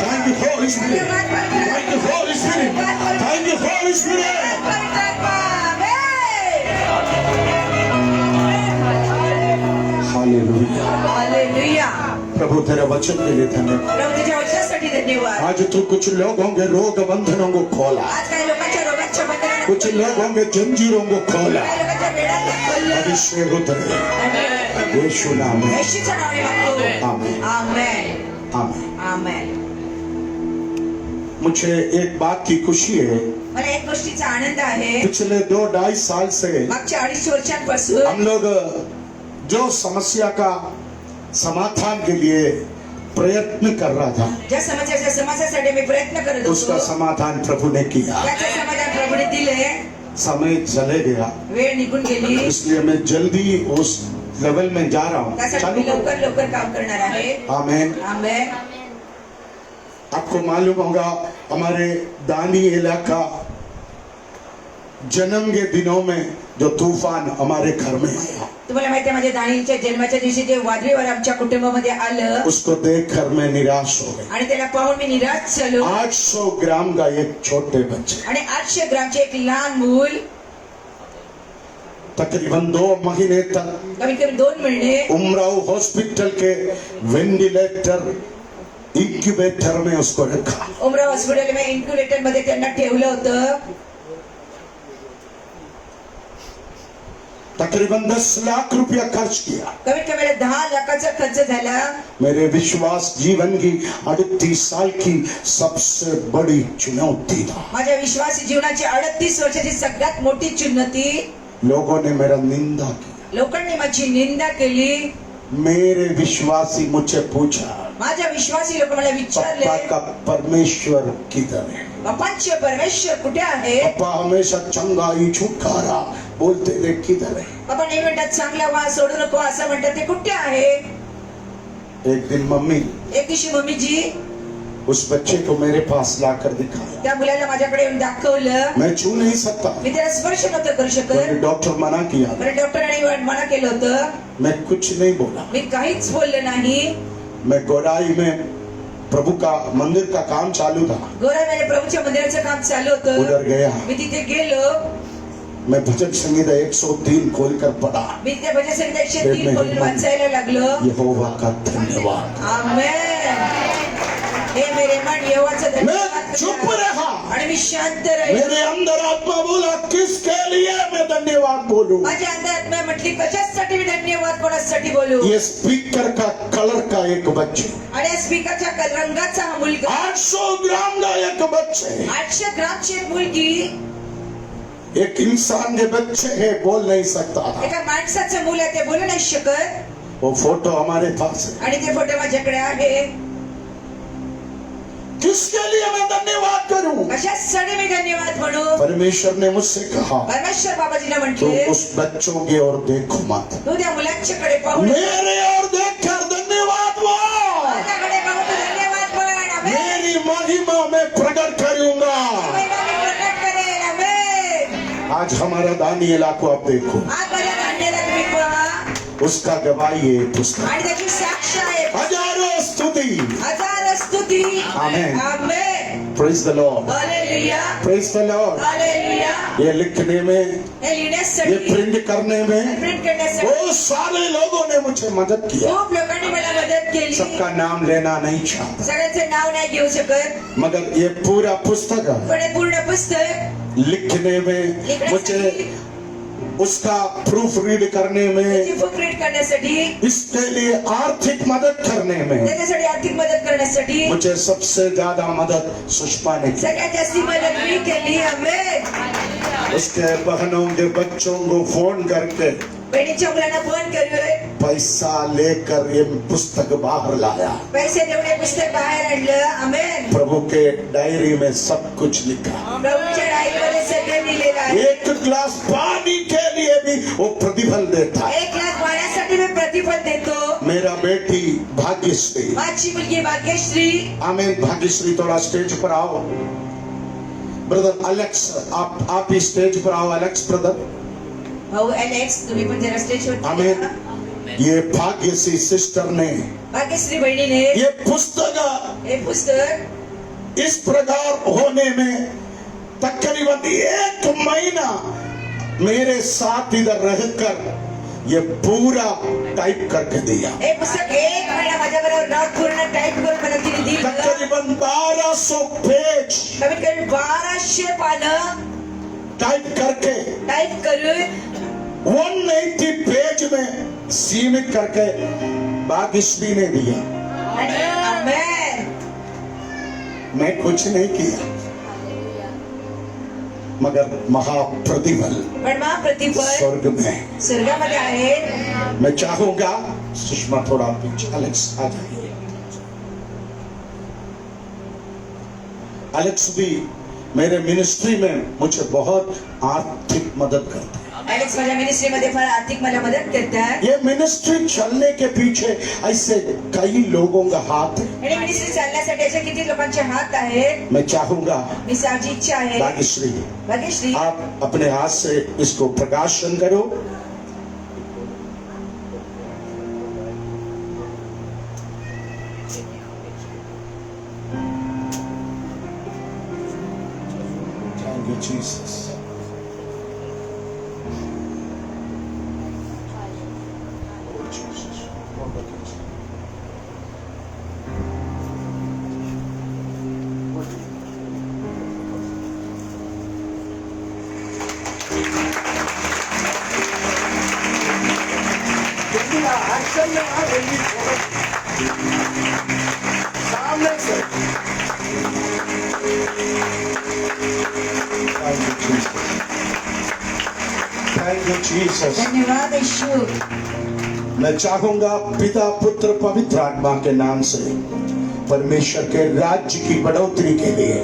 thank you Holy Spirit, thank you Holy Spirit, thank you Holy Spirit. Hallelujah.
Hallelujah.
प्रभु तेरे वचन के लिए धन्यवाद.
प्रभु तुझ्या वचनासाठी धन्यवाद.
आज तू कुछ लोगों के रोग बंधनों को खोला,
आज काही लोकांच्या रोगाच्या बंधनाला
कुछ लोगों के जंजीरों को खोला.
काही लोकांच्या वेडाला खोललं.
अभिषेक उतरे यीशु नाम में.
येशूच्या नावाने मागतो.
आमेन,
आमेन.
आमेन.
आमेन.
मुझे एक बात की खुशी है,
मला एक गोष्टीचा आनंद आहे.
पिछले 2-2.5 साल से
मागच्या 2.5 वर्षांपासून
हम लोग जो समस्या का समाधान के लिए प्रयत्न कर रहा था,
ज्या समाजासाठी मी प्रयत्न करत
उसका
होतो
समाधान प्रभु ने किया.
त्याचे समाधान प्रभूने दिले.
समय चले गया,
वेळ निघून गेली.
इसलिए मैं जल्दी उस लेवल में जा रहा हूँ.
त्यासाठी
चालू
मी
करो.
लवकर लवकर काम करणार आहे.
आमेन.
आमेन.
आपको मालूम होगा हमारे दानी इलाका जन्म के दिनों में जो तूफान हमारे घर में आया,
तुम्हाला माहिती आहे माझ्या दानीच्या जन्माच्या दिवशी जे वादळी वार आमच्या कुटुंबामध्ये आलं
उसको देख कर मैं निराश हो गया.
आणि त्याला पाहून मी निराश झालो.
800 ग्राम का एक छोटे बच्चे,
आणि 800 ग्रामचे एक लहान मूल
तकरीबन 2 महीने तक
कमीत कमी 2 महिने
उमराव हॉस्पिटल के वेंटिलेटर इंक्यूबेटर में उसको रखा.
उमरा हॉस्पिटल में इन्क्युबेटर मध्ये त्यांना ठेवलं होतं.
तकरीबन 10 लाख रुपया खर्च किया.
कमीत कमी 10 लाखाचा खर्च झाला.
मेरे विश्वास जीवन की 38 साल की सबसे बड़ी चुनौती था.
माझ्या विश्वासी जीवनाची 38 वर्षाची सगळ्यात मोठी चुनौती.
लोगों ने मेरा निंदा की.
लोकांनी माझी निंदा केली.
मेरे विश्वासी मुझसे पूछा,
माझ्या विश्वासी लोक मला विचारले,
पापा का परमेश्वर किधर है?
बापांचे परमेश्वर कुठे आहे?
पापा हमेशा चंगाई छुटकारा बोलते थे, किधर है?
बाबा नेहमी म्हणतात चांगला वास सोडू नको असं म्हणतात, ते कुठे आहे?
एक दिन मम्मी
एक दिवशी मम्मीजी
उस बच्चे को मेरे पास लाकर दिखाया.
त्या मुलाला माझ्याकडे येऊन दाखवलं.
मैं छू नहीं सकता,
मी त्याला स्पर्श नव्हतं करू शकत.
क्योंकि डॉक्टर मना किया.
बरं डॉक्टरांनी मना केलं होतं.
मैं कुछ नहीं बोला.
मी काहीच बोलले नाही.
मैं गोराई में प्रभु का मंदिर का काम चालू था,
गोरामध्ये प्रभूच्या मंदिराचं काम चालू होतं.
उधर गया.
मी तिथे गेलो.
मैं भजन संगीता 103 खोलकर पढ़ा.
मी त्या भजन संगीता 103 खोलून वाचायला लागलो.
यहोवा का धन्यवाद.
आमेन. हे मेरे मन यहोवाचं
मैं
धन्यवाद
चुप
करा.
रहा.
आणि मी शांत राहिलो.
मेरे अंदर आत्मा बोला, किसके लिए मैं धन्यवाद धन्यवाद बोलूं?
माझ्या अंतरात्म्या म्हटली कशासाठी मी धन्यवाद कोणासाठी बोलू.
ये स्पीकर का कलर का एक बच्चे,
आणि या स्पीकरच्या रंगाचा हा मुलगा,
800 ग्राम का एक बच्चे,
800 ग्रामची एक मुलगी,
एक इंसान के बच्चे है, बोल नहीं सकता था.
एका माणसाचं मुलं आहे, ते बोलू नाही शकत.
वो फोटो हमारे पास है.
आणि ते फोटो माझ्याकडे आहे.
किसके लिए मैं धन्यवाद करूं?
कशासाठी मी धन्यवाद म्हणू.
परमेश्वर ने मुझसे कहा,
परमेश्वर बाबाजीला
तुम
म्हटले,
उस बच्चों की ओर देखो मत,
तू त्या मुलांच्याकडे पाहू नको.
मेरे ओर देखकर धन्यवाद बोल.
माझ्याकडे पाहू तू धन्यवाद बोल. आमेन.
मेरी महिमा में प्रकट करूंगा.
महिमा मी प्रकट करेन. आमेन.
आज हमारा दानिएला को आप देखो,
आज माझ्या दानिएला तुम्ही पहा
उसका गवाही है पुस्तक,
आणि त्याची साक्ष आहे.
हजारों स्तुति.
हजार स्तुती.
Amen.
Amen.
Praise the Lord,
hallelujah.
Praise the Lord.
Hallelujah.
ये लिखने में,
हे
ये
लिहिण्यासाठी,
प्रिंट करने में
प्रिंट करण्यासाठी
बहुत सारे लोगों ने मुझे मदद किया.
खूप लोकांनी मला मदत केली.
सबका नाम लेना नहीं चाहता,
सगळ्यांचे नाव नाही घेऊ शकत,
मगर ये पूरा पुस्तक
पण हे पूर्ण पुस्तक
लिखने में, मुझे उसका प्रूफ रीड करने में,
त्याची बुक रीड करण्यासाठी,
इसके लिए आर्थिक मदद करने में
त्याच्यासाठी आर्थिक मदत करण्यासाठी
मुझे सबसे ज्यादा मदद सुषमा ने की.
सगळ्यात जास्ती मदत मी केली. आमेन.
उसके बहनों के बच्चों को फोन करके
बहिणीच्या मुलांना फोन करून
पैसा लेकर ये पुस्तक बाहर लाया.
पैसे देऊन हे पुस्तक बाहेर आणलं. आमेन.
प्रभु के डायरी में सब कुछ लिखा.
प्रभूच्या डायरीमध्ये सगळं लिहिलेलं आहे.
एक गिलास पानी के लिए भी वो प्रतिफल देता है.
एक ग्लास पाण्यासाठी मी प्रतिफल देतो.
मेरा बेटी भाग्यश्री,
माझी मुलगी भाग्यश्री.
आमेन. भाग्यश्री थोड़ा स्टेज पर आओ. ब्रदर अलेक्स, आप ही स्टेज पर आओ. Alex brother.
भाऊ अलेक्स, तुम्ही पण जरा स्टेजवर
आमेन. ये भाग्यश्री सिस्टर ने
भाग्यश्री बहिणीने
ये पुस्तक
हे पुस्तक
इस प्रकार होने में तकरीबन 1 महीना मेरे साथ इधर रहकर ये पूरा टाइप करके दिया.
हे पुस्तक 1 महिना माझ्याबरोबर राहून पूर्ण टाईप करून मला तिने दिलं.
तकरीबन 1200 पेज
कमीत कमी 1200 पानं
टाइप करके
टाईप करून
180 पेज में सीमित करके भाग्यश्री ने दिया.
आणि आमेन.
मैं कुछ नहीं किया, मगर महाप्रतिफल
पण महाप्रतिफल
स्वर्ग में.
स्वर्गामध्ये आहे.
मैं चाहूंगा सुषमा थोड़ा पीछे. अलेक्स आ जाइए. अलेक्स भी मेरे मिनिस्ट्री में मुझे बहुत आर्थिक मदद करते हैं.
अलेक्स माझ्या मिनिस्ट्रीमध्ये फार आर्थिक मला मदत करतात.
ये मिनिस्ट्री चलने के पीछे ऐसे कई लोगों का हाथ है.
आणि मिनिस्ट्री चालण्यासाठी असे किती लोकांचे हात आहेत.
मैं चाहूंगा
मी माझी इच्छा आहे
भाग्यश्री,
भाग्यश्री
आप अपने हाथ से इसको प्रकाशन करो. Thank you, Jesus. Oh, Jesus. Oh, God. सामने से. Thank you, Jesus.
धन्यवाद यीशु.
मैं चाहूंगा पिता पुत्र पवित्र आत्मा के नाम से परमेश्वर के राज्य की बढ़ोतरी के लिए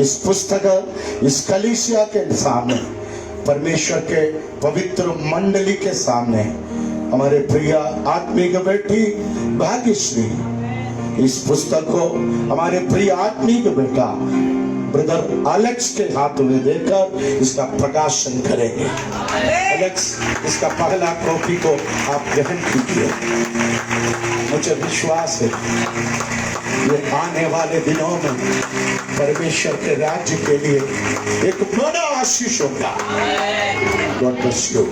इस पुस्तक, इस कलीसिया के सामने, परमेश्वर के पवित्र मंडली के सामने हमारे प्रिय आत्मिक बेटी भाग्यश्री इस पुस्तक को हमारे प्रिय आत्मिक बेटा ब्रदर अलेक्स के हाथ में देकर इसका प्रकाशन करेंगे. अलेक्स, इसका पहला कॉपी को आप ग्रहण कीजिए. मुझे विश्वास है ये आने वाले दिनों में परमेश्वर के राज्य के लिए एक बड़ा आशीष होगा. God bless you.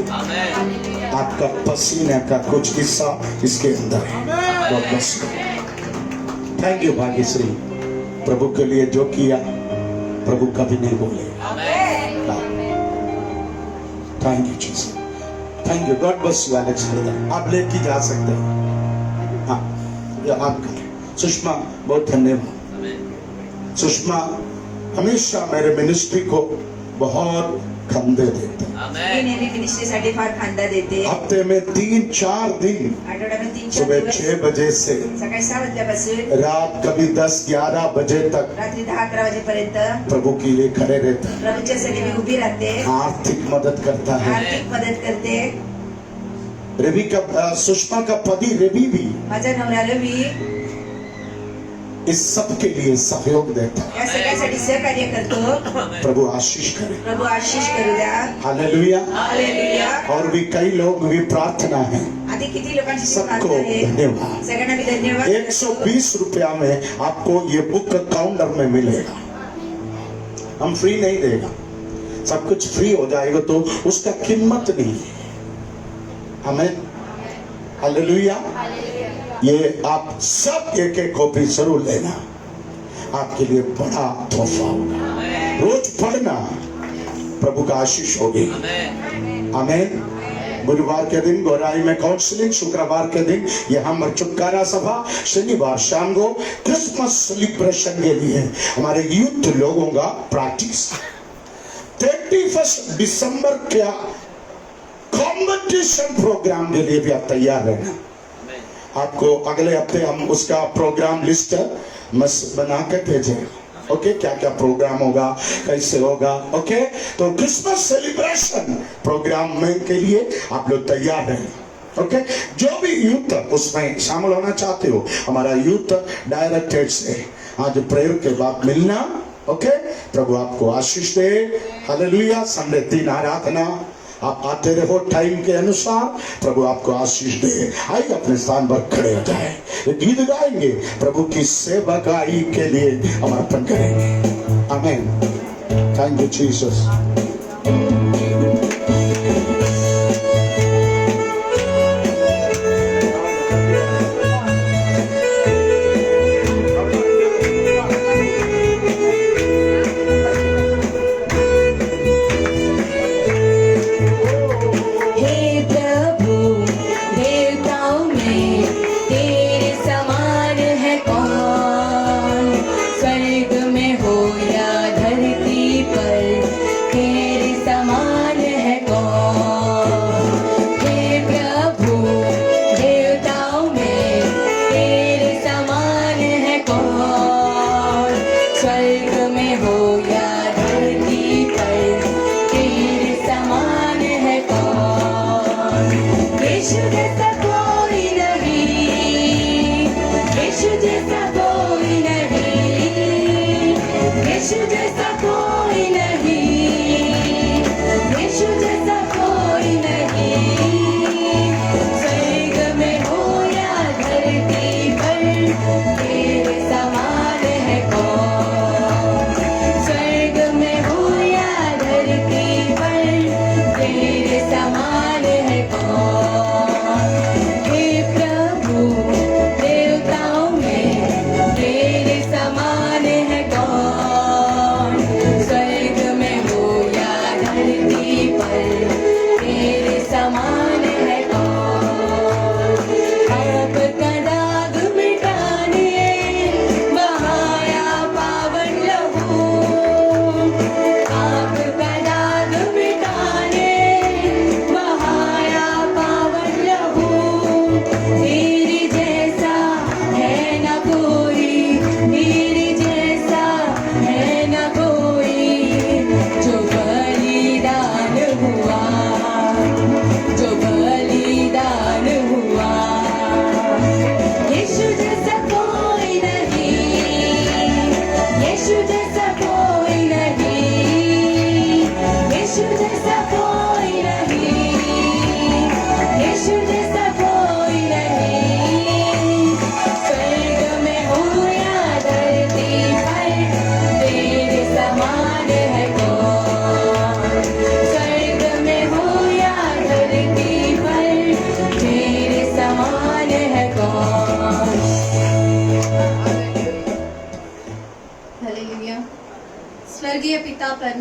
आपका पसीने का कुछ हिस्सा इसके अंदर है. God bless you. Thank you Bhagyashri. प्रभु के लिए जो किया प्रभु कभी नहीं बोले. Thank you Jesus, thank you. God bless you Alex brother, आप लेके जा सकते हैं। हाँ, ये आपका। सुषमा बहुत धन्यवाद। सुषमा हमेशा मेरे मिनिस्ट्री को बहुत खंडे देते हैं।
हे नेहमी मिनिस्ट्रीसाठी फार खांदा देते।
हफ्ते में 3-4 दिन,
आठवड्यामध्ये 3-4
सुबह
दिवस
6 बजे से
सकाळी 6 वाजल्यापासून
रात कभी 10-11 बजे तक
रात्री 10-11 वाजेपर्यंत
प्रभु के लिए खड़े रहते हैं,
प्रभूच्या साठी मी उभी राहते,
आर्थिक मदद करता है।
आर्थिक मदत करते।
रवि का सुषमा का पति रवि भी
माझा नवरा रवी
इस सब के लिए सहयोग देता है।
या सगळ्यासाठी सहकार्य करतो।
प्रभु आशीष करे,
प्रभू आशीष करू द्या।
हालेलुया।
हालेलुया।
और भी कई लोग भी प्रार्थना है,
आधी किती लोकांची
सबको
प्रार्थना आहे।
धन्यवाद।
सगळ्यांना मी धन्यवाद
120 रुपया में आपको ये बुक काउंटर में मिलेगा। हम फ्री नहीं देगा, सब कुछ फ्री हो जाएगा तो उसका कीमत नहीं है। हमें हालेलुया। ये आप सब एक कॉपी जरूर लेना, आपके लिए बड़ा तोहफा होगा। रोज पढ़ना, प्रभु का आशीष होगी। आमीन। बुधवार के दिन गौराई में काउंसलिंग, शुक्रवार के दिन यहाँ छुटकारा सभा, शनिवार शाम को क्रिसमस सेलिब्रेशन के लिए हमारे यूथ लोगों का प्रैक्टिस। 31 दिसंबर का कॉम्पिटिशन प्रोग्राम के लिए भी आप तैयार रहना। आपको अगले हफ्ते हम उसका प्रोग्राम लिस्ट बना के भेजेंगे। ओके, क्या क्या प्रोग्राम होगा, कैसे होगा। ओके, तो क्रिसमस सेलिब्रेशन प्रोग्राम में के लिए आप लोग तैयार रहें। ओके, जो भी यूथ उसमें शामिल होना चाहते हो, हमारा यूथ डायरेक्टर से आज प्रेयर के बाद मिलना। ओके, प्रभु आपको आशीष दे। हालेलुया। संडे 3 आराधना आप आते रहो टाइम के अनुसार, प्रभु आपको आशीष दे। आइए अपने स्थान पर खड़े हो जाए, गीत गाएंगे, प्रभु की सेवकाई के लिए समर्पण करेंगे। आमीन। Thank you Jesus.
स्वर्ग में हो या धरती पर, हे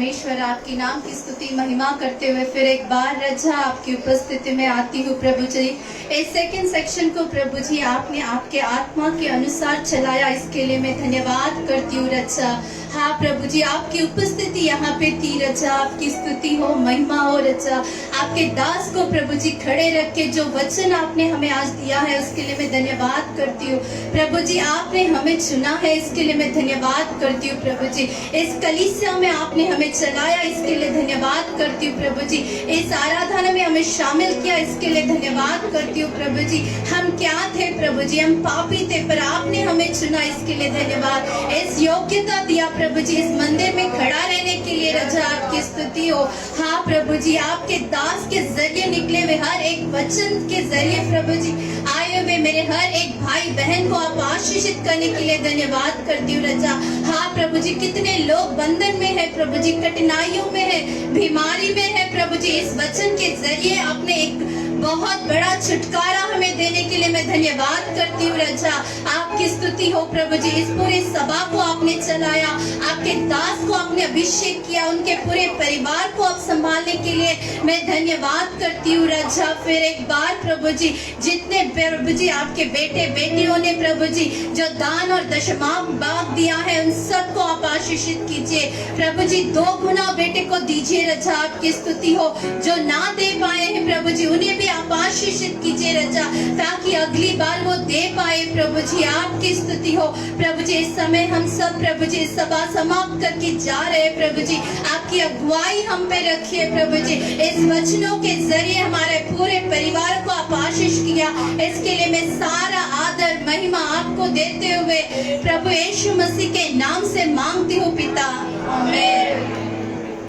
परमेश्वर आपकी नाम की स्तुति महिमा करते हुए फिर एक बार रजा आपकी उपस्थिति में आती हूँ प्रभु जी। इस सेकंड सेक्शन को प्रभु जी आपने आपके आत्मा के अनुसार चलाया, इसके लिए मैं धन्यवाद करती हूँ रजा। हाँ प्रभु जी, आपकी उपस्थिति यहाँ पे थी रजा, आपकी स्तुति हो, महिमा हो रजा। आपके दास को प्रभु जी खड़े रख के जो वचन आपने हमें आज दिया है उसके लिए मैं धन्यवाद करती हूँ प्रभु जी। आपने हमें चुना है, इसके लिए मैं धन्यवाद करती हूँ प्रभु जी। इस कलीसिया में आपने हमें चलाया, इसके लिए धन्यवाद करती हूँ प्रभु जी। इस आराधना में हमें शामिल किया, इसके लिए धन्यवाद करती हूँ प्रभु जी। हम क्या थे प्रभु जी, हम पापी थे, पर आपने हमें चुना, इसके लिए धन्यवाद। इस योग्यता दिया प्रभु जी, इस मंदिर में खड़ा रहने के लिए रजा आपकी स्तुति हो। हाँ प्रभु जी, आपके दास के जरिए निकले हुए हर एक वचन के जरिए प्रभु जी आए हुए मेरे हर एक भाई बहन को आप आशीषित करने के लिए धन्यवाद करती हूँ रजा। हाँ प्रभु जी, कितने लोग बंधन में है प्रभु जी, कठिनाइयों में है, बीमारी में है प्रभु जी, इस वचन के जरिए आपने एक बहुत बड़ा छुटकारा हमें देने के लिए मैं धन्यवाद करती हूँ रजा। आपकी स्तुति हो प्रभु जी। इस पूरे सभा को आपने चलाया, आपके दास को आपने अभिषेक किया, उनके पूरे परिवार को आप संभालने के लिए मैं धन्यवाद करती हूँ रजा। फिर एक बार प्रभु जी, जितने प्रभु जी आपके बेटे बेटियों ने प्रभु जी जो दान और दशमांश दिया है उन सबको आप आशीषित कीजिए प्रभु जी। 2 गुना बेटे को दीजिए रजा, आपकी स्तुति हो। जो ना दे पाए हैं प्रभु जी उन्हें भी आप आशीषित कीजिए रजा, ताकि अगली बार वो दे पाए प्रभु जी, आपकी स्तुति हो प्रभु जी। इस समय हम सब प्रभु जी सभा समाप्त करके जा रहे हैं प्रभु जी, आपकी अगुवाई हम पे रखिए प्रभु जी। इस वचनों के जरिए हमारे पूरे परिवार को आप आशीष किया, इसके लिए मैं सारा आदर महिमा आपको देते हुए प्रभु यीशु मसीह के नाम से मांगती हूँ पिता, आमीन।